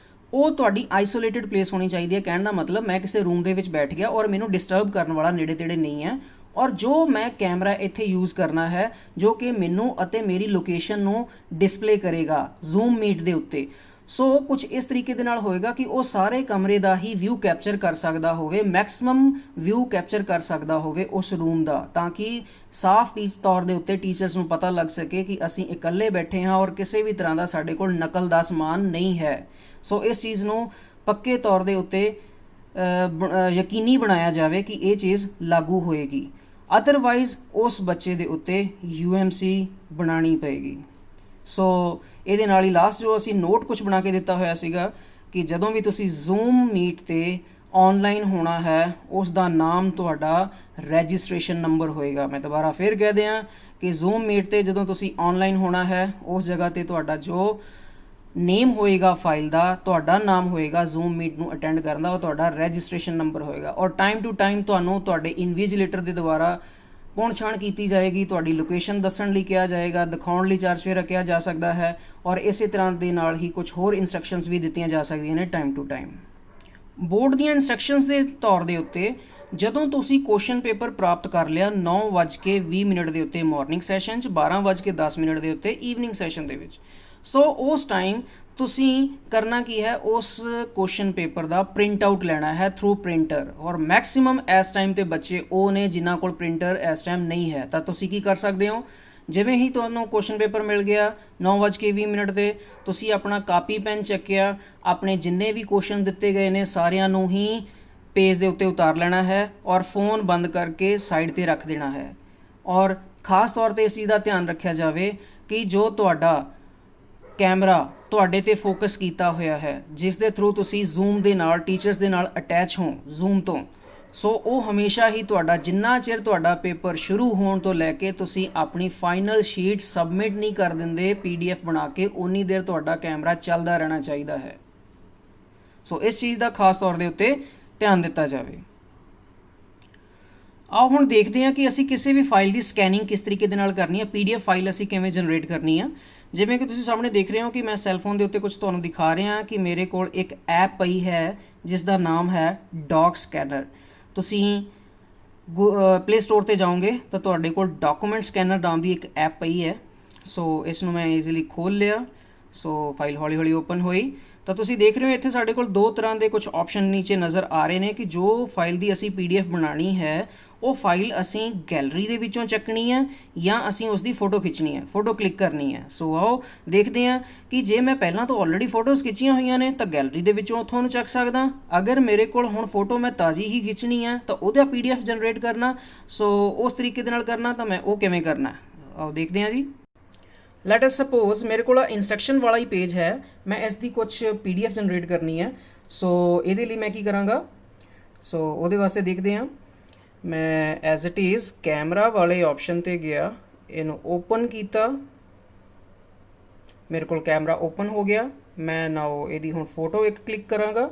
ਉਹ ਤੁਹਾਡੀ ਆਈਸੋਲੇਟਿਡ ਪਲੇਸ ਹੋਣੀ ਚਾਹੀਦੀ ਹੈ। ਕਹਿਣ ਦਾ ਮਤਲਬ ਮੈਂ ਕਿਸੇ ਰੂਮ ਦੇ ਵਿੱਚ ਬੈਠ ਗਿਆ ਔਰ ਮੈਨੂੰ ਡਿਸਟਰਬ ਕਰਨ ਵਾਲਾ ਨੇੜੇ ਤੇੜੇ ਨਹੀਂ ਹੈ, ਔਰ ਜੋ ਮੈਂ ਕੈਮਰਾ ਇੱਥੇ ਯੂਜ਼ ਕਰਨਾ ਹੈ ਜੋ ਕਿ ਮੈਨੂੰ ਅਤੇ ਮੇਰੀ ਲੋਕੇਸ਼ਨ ਨੂੰ ਡਿਸਪਲੇ ਕਰੇਗਾ ਜ਼ੂਮ ਮੀਟ ਦੇ ਉੱਤੇ। ਸੋ ਕੁਝ ਇਸ ਤਰੀਕੇ ਦੇ ਨਾਲ ਹੋਏਗਾ ਕਿ ਉਹ ਸਾਰੇ ਕਮਰੇ ਦਾ ਹੀ ਵਿਊ ਕੈਪਚਰ ਕਰ ਸਕਦਾ ਹੋਵੇ, ਮੈਕਸਿਮਮ ਵਿਊ ਕੈਪਚਰ ਕਰ ਸਕਦਾ ਹੋਵੇ ਉਸ ਰੂਮ ਦਾ, ਤਾਂ ਕਿ ਸਾਫ਼ ਤੌਰ ਦੇ ਉੱਤੇ ਟੀਚਰਸ ਨੂੰ ਪਤਾ ਲੱਗ ਸਕੇ ਕਿ ਅਸੀਂ ਇਕੱਲੇ ਬੈਠੇ ਹਾਂ ਔਰ ਕਿਸੇ ਵੀ ਤਰ੍ਹਾਂ ਦਾ ਸਾਡੇ ਕੋਲ ਨਕਲ ਦਾ ਸਮਾਨ ਨਹੀਂ ਹੈ। ਸੋ ਇਸ ਚੀਜ਼ ਨੂੰ ਪੱਕੇ ਤੌਰ ਦੇ ਉੱਤੇ ਯਕੀਨੀ ਬਣਾਇਆ ਜਾਵੇ ਕਿ ਇਹ ਚੀਜ਼ ਲਾਗੂ ਹੋਏਗੀ, ਅਦਰਵਾਈਜ਼ ਉਸ ਬੱਚੇ ਦੇ ਉੱਤੇ UMC ਬਣਾਉਣੀ ਪਏਗੀ। ਸੋ ਇਹਦੇ ਨਾਲ ਹੀ ਲਾਸਟ ਜੋ ਅਸੀਂ ਨੋਟ ਕੁਝ ਬਣਾ ਕੇ ਦਿੱਤਾ ਹੋਇਆ ਸੀਗਾ ਕਿ ਜਦੋਂ ਵੀ ਤੁਸੀਂ ਜ਼ੂਮ ਮੀਟ ਤੇ ਆਨਲਾਈਨ ਹੋਣਾ ਹੈ ਉਸ ਦਾ ਨਾਮ ਤੁਹਾਡਾ ਰਜਿਸਟ੍ਰੇਸ਼ਨ ਨੰਬਰ ਹੋਏਗਾ। ਮੈਂ ਦੁਬਾਰਾ ਫਿਰ ਕਹਿ ਦਿਆਂ ਕਿ ਜ਼ੂਮ ਮੀਟ ਤੇ ਜਦੋਂ ਤੁਸੀਂ ਆਨਲਾਈਨ ਹੋਣਾ ਹੈ ਉਸ ਜਗ੍ਹਾ ਤੇ ਤੁਹਾਡਾ ਜੋ ਨੇਮ ਹੋਏਗਾ ਫਾਈਲ ਦਾ, ਤੁਹਾਡਾ ਨਾਮ ਹੋਏਗਾ ਜ਼ੂਮ ਮੀਟ ਨੂੰ ਅਟੈਂਡ ਕਰਨ ਦਾ, ਉਹ ਤੁਹਾਡਾ ਰਜਿਸਟ੍ਰੇਸ਼ਨ ਨੰਬਰ ਹੋਏਗਾ। ਔਰ ਟਾਈਮ ਟੂ ਟਾਈਮ ਤੁਹਾਨੂੰ ਤੁਹਾਡੇ ਇਨਵੀਜੀਲੇਟਰ ਦੇ ਦੁਆਰਾ ਪੁੱਛ-ਛਾਣ ਕੀਤੀ ਜਾਏਗੀ, ਤੁਹਾਡੀ ਲੋਕੇਸ਼ਨ ਦੱਸਣ ਲਈ ਕਿਹਾ ਜਾਏਗਾ, ਦਿਖਾਉਣ ਲਈ ਚਾਰਜ ਫੇਰਾ ਕਿਹਾ ਜਾ ਸਕਦਾ ਹੈ ਔਰ ਇਸੇ ਤਰ੍ਹਾਂ ਦੇ ਨਾਲ ਹੀ ਕੁਝ ਹੋਰ ਇਨਸਟਰਕਸ਼ਨਸ ਵੀ ਦਿੱਤੀਆਂ ਜਾ ਸਕਦੀਆਂ ਨੇ ਟਾਈਮ ਟੂ ਟਾਈਮ। ਬੋਰਡ ਦੀਆਂ ਇਨਸਟਰਕਸ਼ਨਸ ਦੇ ਤੌਰ ਦੇ ਉੱਤੇ ਜਦੋਂ ਤੁਸੀਂ ਕੁਐਸਚਨ ਪੇਪਰ ਪ੍ਰਾਪਤ ਕਰ ਲਿਆ 9:20 ਦੇ ਉੱਤੇ ਮਾਰਨਿੰਗ ਸੈਸ਼ਨ 'ਚ, 12:10 ਦੇ ਉੱਤੇ ਈਵਨਿੰਗ ਸੈਸ਼ਨ ਦੇ ਵਿੱਚ, ਸੋ ਉਸ ਟਾਈਮ ਤੁਸੀਂ ਕਰਨਾ ਕੀ ਹੈ, ਉਸ ਕੁਐਸਚਨ ਪੇਪਰ ਦਾ ਪ੍ਰਿੰਟ ਆਊਟ ਲੈਣਾ ਹੈ ਥਰੂ ਪ੍ਰਿੰਟਰ। ਔਰ ਮੈਕਸਿਮਮ ਇਸ ਟਾਈਮ ਤੇ ਬੱਚੇ ਉਹ ਨੇ ਜਿਨ੍ਹਾਂ ਕੋਲ ਪ੍ਰਿੰਟਰ ਇਸ ਟਾਈਮ ਨਹੀਂ ਹੈ, ਤਾਂ ਤੁਸੀਂ ਕੀ ਕਰ ਸਕਦੇ ਹੋ, ਜਿਵੇਂ ਹੀ ਤੁਹਾਨੂੰ ਕੁਐਸਚਨ ਪੇਪਰ ਮਿਲ ਗਿਆ 9:20 ਤੇ ਤੁਸੀਂ ਆਪਣਾ ਕਾਪੀ ਪੈਨ ਚੱਕਿਆ, ਆਪਣੇ ਜਿੰਨੇ ਵੀ ਕੁਐਸਚਨ ਦਿੱਤੇ ਗਏ ਨੇ ਸਾਰਿਆਂ ਨੂੰ ਹੀ ਪੇਜ ਦੇ ਉੱਤੇ ਉਤਾਰ ਲੈਣਾ ਹੈ ਔਰ ਫੋਨ ਬੰਦ ਕਰਕੇ ਸਾਈਡ ਤੇ ਰੱਖ ਦੇਣਾ ਹੈ। ਔਰ ਖਾਸ ਤੌਰ ਤੇ ਇਸ ਚੀਜ਼ ਦਾ ਧਿਆਨ ਰੱਖਿਆ ਜਾਵੇ ਕਿ ਜੋ ਤੁਹਾਡਾ ਕੈਮਰਾ ਤੁਹਾਡੇ ਤੇ ਫੋਕਸ ਕੀਤਾ ਹੋਇਆ ਹੈ, ਜਿਸ ਦੇ ਥਰੂ ਤੁਸੀਂ ਜ਼ੂਮ ਦੇ ਨਾਲ ਟੀਚਰਸ ਦੇ ਨਾਲ ਅਟੈਚ ਹੋ ਜ਼ੂਮ ਤੋਂ, ਸੋ ਉਹ ਹਮੇਸ਼ਾ ਹੀ ਤੁਹਾਡਾ ਜਿੰਨਾ ਚਿਰ ਤੁਹਾਡਾ ਪੇਪਰ ਸ਼ੁਰੂ ਹੋਣ ਤੋਂ ਲੈ ਕੇ ਤੁਸੀਂ ਆਪਣੀ ਫਾਈਨਲ ਸ਼ੀਟ ਸਬਮਿਟ ਨਹੀਂ ਕਰ ਦਿੰਦੇ PDF ਬਣਾ ਕੇ, ਉਨੀ ਦੇਰ ਤੁਹਾਡਾ ਕੈਮਰਾ ਚੱਲਦਾ ਰਹਿਣਾ ਚਾਹੀਦਾ ਹੈ। ਸੋ ਇਸ ਚੀਜ਼ ਦਾ ਖਾਸ ਤੌਰ ਦੇ ਉੱਤੇ ਧਿਆਨ ਦਿੱਤਾ ਜਾਵੇ। ਆਓ ਹੁਣ ਦੇਖਦੇ ਹਾਂ ਕਿ ਅਸੀਂ ਕਿਸੇ ਵੀ ਫਾਈਲ ਦੀ ਸਕੈਨਿੰਗ ਕਿਸ ਤਰੀਕੇ ਦੇ ਨਾਲ ਕਰਨੀ ਹੈ, PDF ਫਾਈਲ ਅਸੀਂ ਕਿਵੇਂ ਜਨਰੇਟ ਕਰਨੀ ਆ। ਜਿਵੇਂ ਕਿ ਤੁਸੀਂ ਸਾਹਮਣੇ ਦੇਖ ਰਹੇ ਹੋ ਕਿ ਮੈਂ ਸੈੱਲਫੋਨ ਦੇ ਉੱਤੇ ਕੁਝ ਤੁਹਾਨੂੰ ਦਿਖਾ ਰਿਹਾ ਕਿ ਮੇਰੇ ਕੋਲ ਇੱਕ ਐਪ ਪਈ ਹੈ ਜਿਸ ਦਾ ਨਾਮ ਹੈ ਡੌਕ ਸਕੈਨਰ। ਤੁਸੀਂ ਪਲੇ ਸਟੋਰ ਤੇ ਜਾਓਗੇ ਤਾਂ ਤੁਹਾਡੇ ਕੋਲ ਡਾਕੂਮੈਂਟ ਸਕੈਨਰ ਨਾਮ ਦੀ ਇੱਕ ਐਪ ਪਈ ਹੈ। ਸੋ ਇਸ ਨੂੰ ਮੈਂ ਈਜ਼ੀਲੀ ਖੋਲ੍ਹ ਲਿਆ। ਸੋ ਫਾਈਲ ਹੌਲੀ ਹੌਲੀ ਓਪਨ ਹੋਈ ਤਾਂ ਤੁਸੀਂ ਦੇਖ ਰਹੇ ਹੋ ਇੱਥੇ ਸਾਡੇ ਕੋਲ ਦੋ ਤਰ੍ਹਾਂ ਦੇ ਕੁਝ ਆਪਸ਼ਨ ਨੀਚੇ ਨਜ਼ਰ ਆ ਰਹੇ ਨੇ ਕਿ ਜੋ ਫਾਈਲ ਦੀ ਅਸੀਂ PDF ਬਣਾਉਣੀ ਹੈ ਉਹ ਫਾਈਲ ਅਸੀਂ ਗੈਲਰੀ ਦੇ ਵਿੱਚੋਂ ਚੱਕਣੀ ਹੈ ਜਾਂ ਅਸੀਂ ਉਸ ਦੀ ਫੋਟੋ ਖਿੱਚਣੀ ਹੈ, ਫੋਟੋ ਕਲਿੱਕ ਕਰਨੀ ਹੈ। ਸੋ ਆਓ ਦੇਖਦੇ ਹਾਂ ਕਿ ਜੇ ਮੈਂ ਪਹਿਲਾਂ ਤੋਂ ਆਲਰੇਡੀ ਫੋਟੋਜ਼ ਖਿੱਚੀਆਂ ਹੋਈਆਂ ਨੇ ਤਾਂ ਗੈਲਰੀ ਦੇ ਵਿੱਚੋਂ ਉੱਥੋਂ ਨੂੰ ਚੱਕ ਸਕਦਾ। ਅਗਰ ਮੇਰੇ ਕੋਲ ਹੁਣ ਫੋਟੋ ਮੈਂ ਤਾਜ਼ੀ ਹੀ ਖਿੱਚਣੀ ਹੈ ਤਾਂ ਉਹਦਾ PDF ਜਨਰੇਟ ਕਰਨਾ, ਸੋ ਉਸ ਤਰੀਕੇ ਦੇ ਨਾਲ ਕਰਨਾ ਤਾਂ ਮੈਂ ਉਹ ਕਿਵੇਂ ਕਰਨਾ ਆਓ ਦੇਖਦੇ ਹਾਂ ਜੀ। ਲੈਟ ਅਸ ਸਪੋਜ਼ ਮੇਰੇ ਕੋਲ ਇੰਸਟਰਕਸ਼ਨ ਵਾਲਾ ਹੀ ਪੇਜ ਹੈ, ਮੈਂ ਇਸ ਦੀ ਕੁਝ PDF ਜਨਰੇਟ ਕਰਨੀ ਹੈ। ਸੋ ਇਹਦੇ ਲਈ ਮੈਂ ਕੀ ਕਰਾਂਗਾ, ਸੋ ਉਹਦੇ ਵਾਸਤੇ ਦੇਖਦੇ ਹਾਂ। ਮੈਂ ਐਜ਼ ਇਟ ਇਜ਼ ਕੈਮਰਾ ਵਾਲੇ ਆਪਸ਼ਨ ਤੇ ਗਿਆ, ਇਹਨੂੰ ਓਪਨ ਕੀਤਾ, ਮੇਰੇ ਕੋਲ ਕੈਮਰਾ ਓਪਨ ਹੋ ਗਿਆ। ਮੈਂ ਨਾਓ ਇਹਦੀ ਹੁਣ ਫੋਟੋ ਇੱਕ ਕਲਿੱਕ ਕਰਾਂਗਾ,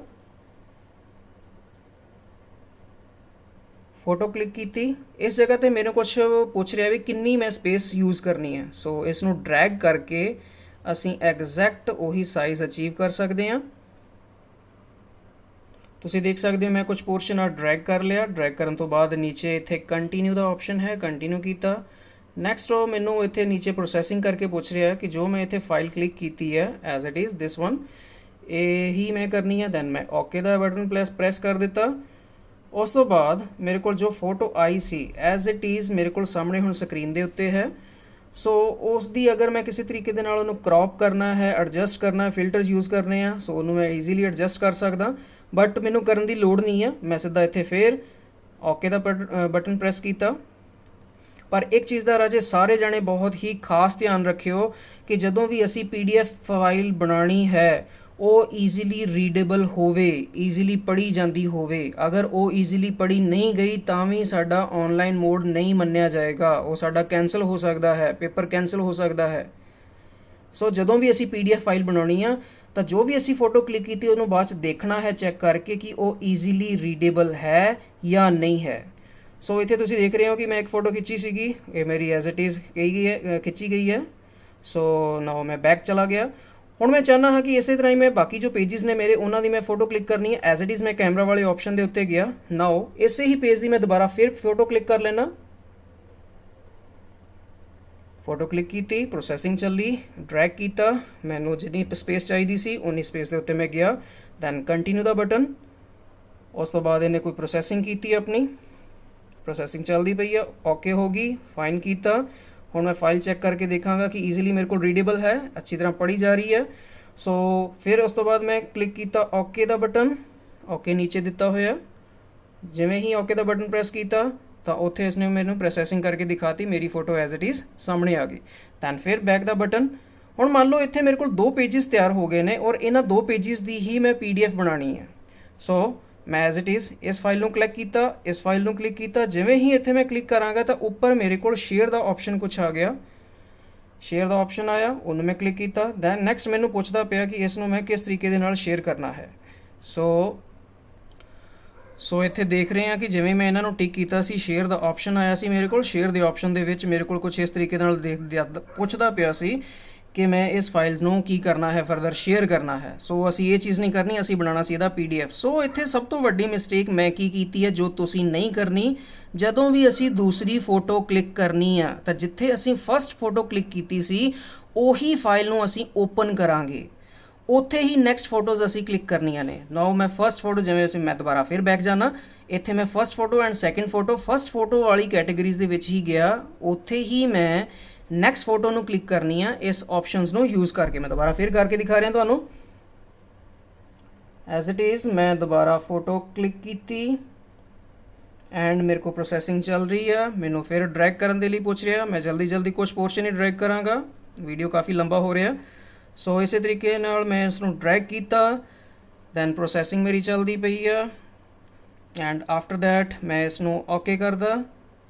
ਫੋਟੋ ਕਲਿੱਕ ਕੀਤੀ। ਇਸ ਜਗ੍ਹਾ ਤੇ ਮੈਨੂੰ ਕੁਝ ਪੁੱਛ ਰਿਹਾ ਵੀ ਕਿੰਨੀ ਮੈਂ ਸਪੇਸ ਯੂਜ਼ ਕਰਨੀ ਹੈ। ਸੋ ਇਸ ਨੂੰ ਡਰੈਗ ਕਰਕੇ ਅਸੀਂ ਐਗਜ਼ੈਕਟ ਉਹੀ ਸਾਈਜ਼ ਅਚੀਵ ਕਰ ਸਕਦੇ ਹਾਂ। ਤੁਸੀਂ ਦੇਖ ਸਕਦੇ ਹੋ ਮੈਂ ਕੁਝ ਪੋਰਸ਼ਨ ਆ ਡਰੈਗ ਕਰ ਲਿਆ। ਡਰੈਗ ਕਰਨ ਤੋਂ ਬਾਅਦ ਨੀਚੇ ਇੱਥੇ ਕੰਟੀਨਿਊ ਦਾ ਆਪਸ਼ਨ ਹੈ, ਕੰਟੀਨਿਊ ਕੀਤਾ। ਨੈਕਸਟ ਉਹ ਮੈਨੂੰ ਇੱਥੇ ਨੀਚੇ ਪ੍ਰੋਸੈਸਿੰਗ ਕਰਕੇ ਪੁੱਛ ਰਿਹਾ ਕਿ ਜੋ ਮੈਂ ਇੱਥੇ ਫਾਈਲ ਕਲਿੱਕ ਕੀਤੀ ਹੈ as it is this one, ਇਹ ਹੀ ਮੈਂ ਕਰਨੀ ਹੈ। ਦੈਨ ਮੈਂ ਓਕੇ ਦਾ ਬਟਨ ਪ੍ਰੈਸ ਕਰ ਦਿੱਤਾ। ਉਸ ਤੋਂ ਬਾਅਦ ਮੇਰੇ ਕੋਲ ਜੋ photo I C as it is ਮੇਰੇ ਕੋਲ ਸਾਹਮਣੇ ਹੁਣ ਸਕਰੀਨ ਦੇ ਉੱਤੇ ਹੈ। ਸੋ ਉਸ ਦੀ ਅਗਰ ਮੈਂ ਕਿਸੇ ਤਰੀਕੇ ਦੇ ਨਾਲ ਉਹਨੂੰ ਕ੍ਰੌਪ ਕਰਨਾ ਹੈ, ਐਡਜਸਟ ਕਰਨਾ, ਫਿਲਟਰਸ ਯੂਜ਼ ਕਰਨੇ ਆ, ਸੋ ਉਹਨੂੰ ਮੈਂ ਈਜ਼ੀਲੀ ਐਡਜਸਟ ਕਰ ਸਕਦਾ। ਬਟ ਮੈਨੂੰ ਕਰਨ ਦੀ ਲੋੜ ਨਹੀਂ ਹੈ, ਮੈਂ ਸਿੱਧਾ ਇੱਥੇ ਫੇਰ ਓਕੇ ਦਾ ਬਟਨ ਪ੍ਰੈਸ ਕੀਤਾ। ਪਰ ਇੱਕ ਚੀਜ਼ ਦਾ ਰਾਜੇ ਸਾਰੇ ਜਾਣੇ ਬਹੁਤ ਹੀ ਖਾਸ ਧਿਆਨ ਰੱਖਿਓ ਕਿ ਜਦੋਂ ਵੀ ਅਸੀਂ PDF ਫਾਈਲ ਬਣਾਉਣੀ ਹੈ ਉਹ ਈਜ਼ੀਲੀ ਰੀਡੇਬਲ ਹੋਵੇ, ਈਜ਼ੀਲੀ ਪੜ੍ਹੀ ਜਾਂਦੀ ਹੋਵੇ। ਅਗਰ ਉਹ ਈਜ਼ੀਲੀ ਪੜ੍ਹੀ ਨਹੀਂ ਗਈ ਤਾਂ ਵੀ ਸਾਡਾ ਆਨਲਾਈਨ ਮੋਡ ਨਹੀਂ ਮੰਨਿਆ ਜਾਏਗਾ, ਉਹ ਸਾਡਾ ਕੈਂਸਲ ਹੋ ਸਕਦਾ ਹੈ, ਪੇਪਰ ਕੈਂਸਲ ਹੋ ਸਕਦਾ ਹੈ। ਸੋ ਜਦੋਂ ਵੀ ਅਸੀਂ PDF ਫਾਈਲ ਬਣਾਉਣੀ ਆ ਤਾਂ ਜੋ ਵੀ ਅਸੀਂ ਫੋਟੋ ਕਲਿੱਕ ਕੀਤੀ ਉਹਨੂੰ ਬਾਅਦ 'ਚ ਦੇਖਣਾ ਹੈ, ਚੈੱਕ ਕਰਕੇ ਕਿ ਉਹ ਈਜ਼ੀਲੀ ਰੀਡੇਬਲ ਹੈ ਜਾਂ ਨਹੀਂ ਹੈ। ਸੋ ਇੱਥੇ ਤੁਸੀਂ ਦੇਖ ਰਹੇ ਹੋ ਕਿ ਮੈਂ ਇੱਕ ਫੋਟੋ ਖਿੱਚੀ ਸੀਗੀ, ਇਹ ਮੇਰੀ ਐਜ਼ ਇਟ ਇਜ਼ ਖਿੱਚੀ ਗਈ ਹੈ। ਸੋ ਨਾਓ ਮੈਂ ਬੈਕ ਚਲਾ ਗਿਆ। ਹੁਣ ਮੈਂ ਚਾਹੁੰਦਾ ਹਾਂ ਕਿ ਇਸੇ ਤਰ੍ਹਾਂ ਹੀ ਮੈਂ ਬਾਕੀ ਜੋ ਪੇਜਿਸ ਨੇ ਮੇਰੇ ਉਹਨਾਂ ਦੀ ਮੈਂ ਫੋਟੋ ਕਲਿੱਕ ਕਰਨੀ ਹੈ। ਐਜ਼ ਇਟ ਇਜ਼ ਮੈਂ ਕੈਮਰਾ ਵਾਲੇ ਆਪਸ਼ਨ ਦੇ ਉੱਤੇ ਗਿਆ। ਨਾਓ ਇਸੇ ਹੀ ਪੇਜ ਦੀ ਮੈਂ ਦੁਬਾਰਾ ਫਿਰ ਫੋਟੋ ਕਲਿੱਕ ਕਰ ਲੈਣਾ, ਫੋਟੋ ਕਲਿੱਕ ਕੀਤੀ, ਪ੍ਰੋਸੈਸਿੰਗ ਚੱਲੀ, ਡਰੈਗ ਕੀਤਾ, ਮੈਨੂੰ ਜਿੰਨੀ ਸਪੇਸ ਚਾਹੀਦੀ ਸੀ ਉਨੀ ਸਪੇਸ ਦੇ ਉੱਤੇ ਮੈਂ ਗਿਆ। ਦੈਨ ਕੰਟੀਨਿਊ ਦਾ ਬਟਨ। ਉਸ ਤੋਂ ਬਾਅਦ ਇਹਨੇ ਕੋਈ ਪ੍ਰੋਸੈਸਿੰਗ ਕੀਤੀ ਆਪਣੀ, ਪ੍ਰੋਸੈਸਿੰਗ ਚੱਲਦੀ ਪਈ ਆ, ਓਕੇ ਹੋ ਗਈ, ਫਾਈਨ ਕੀਤਾ। ਹੁਣ ਮੈਂ ਫਾਈਲ ਚੈੱਕ ਕਰਕੇ ਦੇਖਾਂਗਾ ਕਿ ਈਜ਼ੀਲੀ ਮੇਰੇ ਕੋਲ ਰੀਡੇਬਲ ਹੈ, ਅੱਛੀ ਤਰ੍ਹਾਂ ਪੜ੍ਹੀ ਜਾ ਰਹੀ ਹੈ। ਸੋ ਫਿਰ ਉਸ ਤੋਂ ਬਾਅਦ ਮੈਂ ਕਲਿੱਕ ਕੀਤਾ ਓਕੇ ਦਾ ਬਟਨ, ਓਕੇ ਨੀਚੇ ਦਿੱਤਾ ਹੋਇਆ। ਜਿਵੇਂ ਹੀ ਓਕੇ ਦਾ ਬਟਨ ਪ੍ਰੈਸ ਕੀਤਾ ਤਾਂ ਉੱਥੇ ਇਸਨੇ ਮੈਨੂੰ ਪ੍ਰੋਸੈਸਿੰਗ ਕਰਕੇ ਦਿਖਾਤੀ, ਮੇਰੀ ਫੋਟੋ ਐਜ਼ ਇਟ ਇਜ਼ ਸਾਹਮਣੇ ਆ ਗਈ। ਦੈਨ ਫਿਰ ਬੈਕ ਦਾ ਬਟਨ। ਹੁਣ ਮੰਨ ਲਓ ਇੱਥੇ ਮੇਰੇ ਕੋਲ ਦੋ ਪੇਜਿਸ ਤਿਆਰ ਹੋ ਗਏ ਨੇ ਔਰ ਇਹਨਾਂ ਦੋ ਪੇਜਿਸ ਦੀ ਹੀ ਮੈਂ PDF ਬਣਾਉਣੀ ਹੈ। ਸੋ ਮੈਂ ਐਜ਼ ਇਟ ਇਜ਼ ਇਸ ਫਾਈਲ ਨੂੰ ਕਲਿੱਕ ਕੀਤਾ, ਇਸ ਫਾਈਲ ਨੂੰ ਕਲਿੱਕ ਕੀਤਾ। ਜਿਵੇਂ ਹੀ ਇੱਥੇ ਮੈਂ ਕਲਿੱਕ ਕਰਾਂਗਾ ਤਾਂ ਉੱਪਰ ਮੇਰੇ ਕੋਲ ਸ਼ੇਅਰ ਦਾ ਆਪਸ਼ਨ ਕੁਛ ਆ ਗਿਆ, ਸ਼ੇਅਰ ਦਾ ਆਪਸ਼ਨ ਆਇਆ, ਉਹਨੂੰ ਮੈਂ ਕਲਿੱਕ ਕੀਤਾ। ਦੈਨ ਨੈਕਸਟ ਮੈਨੂੰ ਪੁੱਛਦਾ ਪਿਆ ਕਿ ਇਸ ਨੂੰ ਮੈਂ ਕਿਸ ਤਰੀਕੇ ਦੇ ਨਾਲ ਸ਼ੇਅਰ ਕਰਨਾ ਹੈ। ਸੋ ਇੱਥੇ ਦੇਖ ਰਹੇ ਹਾਂ ਕਿ ਜਿਵੇਂ ਮੈਂ ਇਹਨਾਂ ਨੂੰ ਟਿਕ ਕੀਤਾ ਸੀ ਸ਼ੇਅਰ ਦਾ ਆਪਸ਼ਨ ਆਇਆ ਸੀ ਮੇਰੇ ਕੋਲ। ਸ਼ੇਅਰ ਦੇ ਆਪਸ਼ਨ ਦੇ ਵਿੱਚ ਮੇਰੇ ਕੋਲ ਕੁਝ ਇਸ ਤਰੀਕੇ ਨਾਲ ਪੁੱਛਦਾ ਪਿਆ ਸੀ ਕਿ ਮੈਂ ਇਸ ਫਾਈਲ ਨੂੰ ਕੀ ਕਰਨਾ ਹੈ, ਫਰਦਰ ਸ਼ੇਅਰ ਕਰਨਾ ਹੈ। ਸੋ ਅਸੀਂ ਇਹ ਚੀਜ਼ ਨਹੀਂ ਕਰਨੀ, ਅਸੀਂ ਬਣਾਉਣਾ ਸੀ ਇਹਦਾ PDF। ਸੋ ਇੱਥੇ ਸਭ ਤੋਂ ਵੱਡੀ ਮਿਸਟੇਕ ਮੈਂ ਕੀ ਕੀਤੀ ਹੈ ਜੋ ਤੁਸੀਂ ਨਹੀਂ ਕਰਨੀ, ਜਦੋਂ ਵੀ ਅਸੀਂ ਦੂਸਰੀ ਫੋਟੋ ਕਲਿੱਕ ਕਰਨੀ ਆ ਤਾਂ ਜਿੱਥੇ ਅਸੀਂ ਫਸਟ ਫੋਟੋ ਕਲਿੱਕ ਕੀਤੀ ਸੀ ਉਹੀ ਫਾਈਲ ਨੂੰ ਅਸੀਂ ਓਪਨ ਕਰਾਂਗੇ, ਉੱਥੇ ਹੀ ਨੈਕਸਟ ਫੋਟੋਜ਼ ਅਸੀਂ ਕਲਿੱਕ ਕਰਨੀਆਂ ਨੇ। ਨਾਓ ਮੈਂ ਫਸਟ ਫੋਟੋ, ਜਿਵੇਂ ਮੈਂ ਦੁਬਾਰਾ ਫਿਰ ਬੈਕ ਜਾਣਾ, ਇੱਥੇ ਮੈਂ first photo and second photo, first photo ਵਾਲੀ ਕੈਟੇਗਰੀਜ਼ ਦੇ ਵਿੱਚ ਹੀ ਗਿਆ, ਉੱਥੇ ਹੀ ਮੈਂ ਨੈਕਸਟ ਫੋਟੋ ਨੂੰ ਕਲਿੱਕ ਕਰਨੀ ਆ ਇਸ ਆਪਸ਼ਨਸ ਨੂੰ ਯੂਜ਼ ਕਰਕੇ। ਮੈਂ ਦੁਬਾਰਾ ਫਿਰ ਕਰਕੇ ਦਿਖਾ ਰਿਹਾ ਤੁਹਾਨੂੰ। ਐਜ਼ ਇਟ ਇਜ਼ ਮੈਂ ਦੁਬਾਰਾ ਫੋਟੋ ਕਲਿੱਕ ਕੀਤੀ ਐਂਡ ਮੇਰੇ ਕੋਲ ਪ੍ਰੋਸੈਸਿੰਗ ਚੱਲ ਰਹੀ ਆ। ਮੈਨੂੰ ਫਿਰ ਡਰੈਗ ਕਰਨ ਦੇ ਲਈ ਪੁੱਛ ਰਿਹਾ, ਮੈਂ ਜਲਦੀ ਕੁਝ ਪੋਰਸ਼ਨ ਹੀ ਡਰੈਗ ਕਰਾਂਗਾ, ਵੀਡੀਓ ਕਾਫੀ ਲੰਬਾ ਹੋ ਰਿਹਾ। ਸੋ ਇਸੇ ਤਰੀਕੇ ਨਾਲ ਮੈਂ ਇਸ ਨੂੰ ਡਰੈਗ ਕੀਤਾ। ਦੈਨ ਪ੍ਰੋਸੈਸਿੰਗ ਮੇਰੀ ਚੱਲਦੀ ਪਈ ਆ ਐਂਡ ਆਫਟਰ ਦੈਟ ਮੈਂ ਇਸ ਨੂੰ ਓਕੇ ਕਰਦਾ।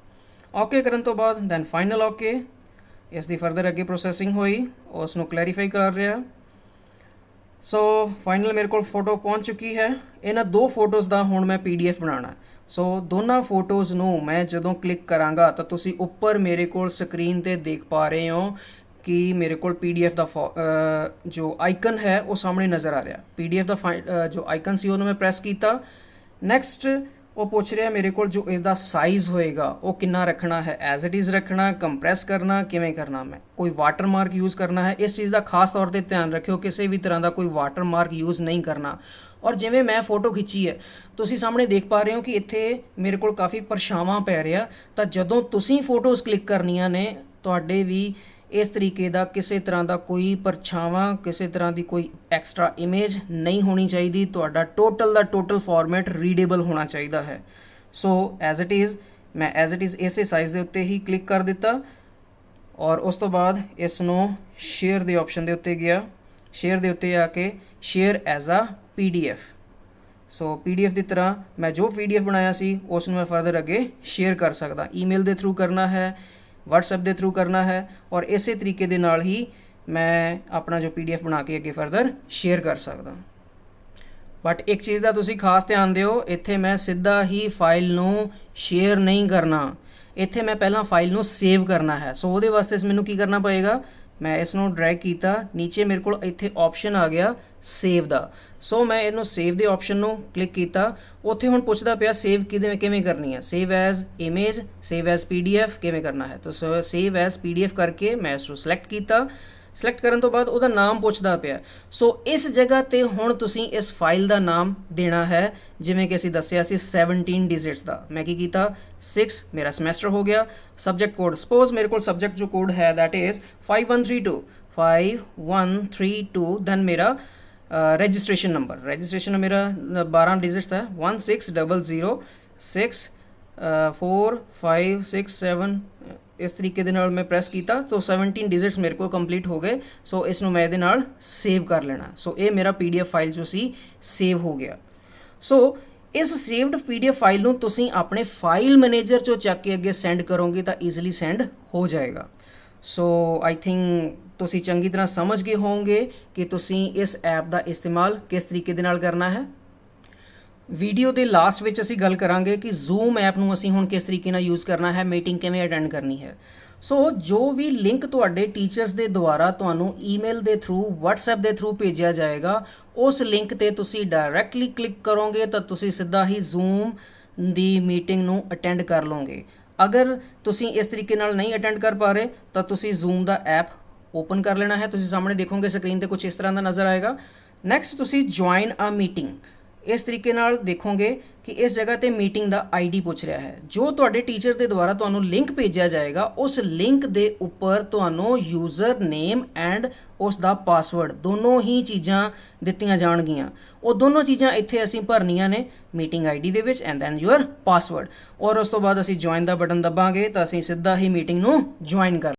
ਓਕੇ ਕਰਨ ਤੋਂ ਬਾਅਦ ਦੈਨ ਫਾਈਨਲ ਓਕੇ, ਇਸ ਦੀ ਫਰਦਰ ਅੱਗੇ ਪ੍ਰੋਸੈਸਿੰਗ ਹੋਈ, ਉਸ ਨੂੰ ਕਲੈਰੀਫਾਈ ਕਰ ਰਿਹਾ। ਸੋ ਫਾਈਨਲ ਮੇਰੇ ਕੋਲ ਫੋਟੋ ਪਹੁੰਚ ਚੁੱਕੀ ਹੈ। ਇਹਨਾਂ ਦੋ ਫੋਟੋਜ਼ ਦਾ ਹੁਣ ਮੈਂ PDF ਬਣਾਉਣਾ। ਸੋ ਦੋਨਾਂ ਫੋਟੋਜ਼ ਨੂੰ ਮੈਂ ਜਦੋਂ ਕਲਿੱਕ ਕਰਾਂਗਾ ਤਾਂ ਤੁਸੀਂ ਉੱਪਰ ਮੇਰੇ ਕੋਲ ਸਕਰੀਨ ਤੇ ਦੇਖ ਪਾ ਰਹੇ ਹੋ कि मेरे को PDF ਦਾ ਜੋ ਆਈਕਨ ਹੈ ਉਹ ਸਾਹਮਣੇ ਨਜ਼ਰ ਆ ਰਿਹਾ। PDF ਦਾ ਜੋ ਆਈਕਨ ਸੀ ਉਹਨੂੰ ਮੈਂ ਪ੍ਰੈਸ ਕੀਤਾ। ਨੈਕਸਟ ਉਹ ਪੁੱਛ ਰਿਹਾ ਮੇਰੇ ਕੋਲ ਜੋ ਇਸਦਾ ਸਾਈਜ਼ ਹੋਏਗਾ ਉਹ ਕਿੰਨਾ ਰੱਖਣਾ ਹੈ, ਐਜ਼ ਇਟ ਇਜ਼ ਰੱਖਣਾ, ਕੰਪਰੈਸ ਕਰਨਾ, ਕਿਵੇਂ ਕਰਨਾ, ਮੈਂ ਕੋਈ ਵਾਟਰਮਾਰਕ ਯੂਜ਼ ਕਰਨਾ ਹੈ। ਇਸ ਚੀਜ਼ ਦਾ ਖਾਸ ਤੌਰ ਤੇ ਧਿਆਨ ਰੱਖਿਓ, ਕਿਸੇ ਵੀ ਤਰ੍ਹਾਂ ਦਾ ਕੋਈ ਵਾਟਰਮਾਰਕ ਯੂਜ਼ ਨਹੀਂ ਕਰਨਾ। ਔਰ ਜਿਵੇਂ ਮੈਂ ਫੋਟੋ ਖਿੱਚੀ ਹੈ ਤੁਸੀਂ ਸਾਹਮਣੇ ਦੇਖ ਪਾ ਰਹੇ ਹੋ ਕਿ ਇੱਥੇ ਮੇਰੇ ਕੋਲ ਕਾਫੀ ਪਰਛਾਵਾਂ ਪੈ ਰਿਹਾ। ਤਾਂ ਜਦੋਂ ਤੁਸੀਂ ਫੋਟੋਜ਼ ਕਲਿੱਕ ਕਰਨੀਆਂ ਨੇ ਤੁਹਾਡੇ ਵੀ ਇਸ ਤਰੀਕੇ ਦਾ ਕਿਸੇ ਤਰ੍ਹਾਂ ਦਾ ਕੋਈ ਪਰਛਾਵਾਂ, ਕਿਸੇ ਤਰ੍ਹਾਂ ਦੀ ਕੋਈ ਐਕਸਟਰਾ ਇਮੇਜ ਨਹੀਂ ਹੋਣੀ ਚਾਹੀਦੀ। ਤੁਹਾਡਾ ਟੋਟਲ ਦਾ ਟੋਟਲ ਫਾਰਮੈਟ ਰੀਡੇਬਲ ਹੋਣਾ ਚਾਹੀਦਾ ਹੈ। ਸੋ ਐਜ਼ ਇਟ ਇਜ਼ ਮੈਂ ਐਜ਼ ਇਟ ਇਜ਼ ਇਸੇ ਸਾਈਜ਼ ਦੇ ਉੱਤੇ ਹੀ ਕਲਿੱਕ ਕਰ ਦਿੱਤਾ ਔਰ ਉਸ ਤੋਂ ਬਾਅਦ ਇਸ ਨੂੰ ਸ਼ੇਅਰ ਦੇ ਆਪਸ਼ਨ ਦੇ ਉੱਤੇ ਗਿਆ। ਸ਼ੇਅਰ ਦੇ ਉੱਤੇ ਆ ਕੇ share as a PDF। So PDF ਦੀ ਤਰ੍ਹਾਂ ਮੈਂ ਜੋ PDF ਬਣਾਇਆ ਸੀ ਉਸ ਨੂੰ ਮੈਂ ਫਰਦਰ ਅੱਗੇ ਸ਼ੇਅਰ ਕਰ ਸਕਦਾ। ਈਮੇਲ ਦੇ ਥਰੂ ਕਰਨਾ ਹੈ, WhatsApp ਦੇ ਥਰੂ ਕਰਨਾ ਹੈ ਔਰ ਇਸੇ ਤਰੀਕੇ ਦੇ ਨਾਲ ਹੀ ਮੈਂ ਆਪਣਾ ਜੋ PDF ਬਣਾ ਕੇ ਅੱਗੇ ਫਰਦਰ ਸ਼ੇਅਰ ਕਰ ਸਕਦਾ। ਬਟ ਇੱਕ ਚੀਜ਼ ਦਾ ਤੁਸੀਂ ਖਾਸ ਧਿਆਨ ਦਿਓ, ਇੱਥੇ ਮੈਂ ਸਿੱਧਾ ਹੀ ਫਾਈਲ ਨੂੰ ਸ਼ੇਅਰ ਨਹੀਂ ਕਰਨਾ। ਇੱਥੇ ਮੈਂ ਪਹਿਲਾਂ ਫਾਈਲ ਨੂੰ ਸੇਵ ਕਰਨਾ ਹੈ। ਸੋ ਉਹਦੇ ਵਾਸਤੇ ਮੈਨੂੰ ਕੀ ਕਰਨਾ ਪਏਗਾ, ਮੈਂ ਇਸ ਨੂੰ ਡਰੈਗ ਕੀਤਾ, ਨੀਚੇ ਮੇਰੇ ਕੋਲ ਇੱਥੇ ਆਪਸ਼ਨ ਆ ਗਿਆ ਸੇਵ ਦਾ। ਸੋ ਮੈਂ ਇਹਨੂੰ ਸੇਵ ਦੇ ਆਪਸ਼ਨ ਨੂੰ ਕਲਿੱਕ ਕੀਤਾ। ਉੱਥੇ ਹੁਣ ਪੁੱਛਦਾ ਪਿਆ ਸੇਵ ਕਿਵੇਂ ਕਰਨੀ ਹੈ, save as image, save as PDF ਕਿਵੇਂ ਕਰਨਾ ਹੈ। ਤਾਂ ਸੇਵ ਐਜ਼ PDF ਕਰਕੇ ਮੈਂ ਇਸ ਨੂੰ ਸਿਲੈਕਟ ਕੀਤਾ। ਸਿਲੈਕਟ ਕਰਨ ਤੋਂ ਬਾਅਦ ਉਹਦਾ ਨਾਮ ਪੁੱਛਦਾ ਪਿਆ। ਸੋ ਇਸ ਜਗ੍ਹਾ ਤੇ ਹੁਣ ਤੁਸੀਂ ਇਸ ਫਾਈਲ ਦਾ ਨਾਮ ਦੇਣਾ ਹੈ, ਜਿਵੇਂ ਕਿ ਅਸੀਂ ਦੱਸਿਆ ਸੀ 17 ਡਿਜਿਟਸ ਦਾ। ਮੈਂ ਕੀ ਕੀਤਾ 6 ਮੇਰਾ ਸਮੈਸਟਰ ਹੋ ਗਿਆ। ਸਬਜੈਕਟ ਕੋਡ ਸਪੋਜ਼ ਮੇਰੇ ਕੋਲ ਸਬਜੈਕਟ ਜੋ ਕੋਡ ਹੈ ਦੈਟ ਇਜ਼ 5132 ਦੈਨ ਮੇਰਾ रजिस्ट्रेशन नंबर मेरा 12 डिजिट्स है 160064567 इस तरीके दे नाल मैं प्रेस किया तो 17 डिजिट्स मेरे को कंप्लीट हो गए। सो इसनों मैं इहदे नाल सेव कर लेना। सो ये मेरा PDF फाइल जो सी सेव हो गया। सो इस सेव्ड PDF फाइल नूं तुसीं अपने फाइल मैनेजर चों चक के अगे सेंड करोगे तो ईजिली सेंड हो जाएगा। सो आई थिंक ਤੁਸੀਂ ਚੰਗੀ ਤਰ੍ਹਾਂ ਸਮਝ ਗਏ ਹੋਵੋਗੇ ਕਿ ਤੁਸੀਂ ਇਸ ਐਪ ਦਾ ਇਸਤੇਮਾਲ ਕਿਸ ਤਰੀਕੇ ਦੇ ਨਾਲ ਕਰਨਾ ਹੈ। ਵੀਡੀਓ ਦੇ ਲਾਸਟ ਵਿੱਚ ਅਸੀਂ ਗੱਲ ਕਰਾਂਗੇ ਕਿ ਜ਼ੂਮ ਐਪ ਨੂੰ ਅਸੀਂ ਹੁਣ ਕਿਸ ਤਰੀਕੇ ਨਾਲ ਯੂਜ਼ ਕਰਨਾ ਹੈ, ਮੀਟਿੰਗ ਕਿਵੇਂ ਅਟੈਂਡ ਕਰਨੀ ਹੈ। ਸੋ ਜੋ ਵੀ ਲਿੰਕ ਤੁਹਾਡੇ ਟੀਚਰਸ ਦੇ ਦੁਆਰਾ ਤੁਹਾਨੂੰ ਈਮੇਲ ਦੇ ਥਰੂ, WhatsApp ਦੇ ਥਰੂ ਭੇਜਿਆ ਜਾਏਗਾ, ਉਸ ਲਿੰਕ ਤੇ ਤੁਸੀਂ ਡਾਇਰੈਕਟਲੀ ਕਲਿੱਕ ਕਰੋਗੇ ਤਾਂ ਤੁਸੀਂ ਸਿੱਧਾ ਹੀ ਜ਼ੂਮ ਦੀ ਮੀਟਿੰਗ ਨੂੰ ਅਟੈਂਡ ਕਰ ਲਓਗੇ। ਅਗਰ ਤੁਸੀਂ ਇਸ ਤਰੀਕੇ ਨਾਲ ਨਹੀਂ ਅਟੈਂਡ ਕਰ ਪਾ ਰਹੇ ਤਾਂ ਤੁਸੀਂ ਜ਼ੂਮ ਦਾ ਐਪ ओपन कर लेना है। तुसीं सामने देखोगे स्क्रीन पे कुछ इस तरह का नज़र आएगा। नैक्सट तुसीं ज्वाइन आ मीटिंग इस तरीके नाल देखोगे कि इस जगह ते मीटिंग का ID पूछ रहा है। जो तुहाडे टीचर के द्वारा तुहानूं लिंक भेजा जाएगा उस लिंक के उपर तुहानूं यूज़र नेम एंड उसका पासवर्ड दोनों ही चीज़ां दित्तियां जाणगियां। वो दोनों चीज़ां इत्थे असीं भरनियां ने मीटिंग ID दे विच एंड दैन यूअर पासवर्ड। और उस तो बाद असीं ज्वाइन का बटन दबांगे तो असीं सीधा ही मीटिंग नूं ज्वाइन कर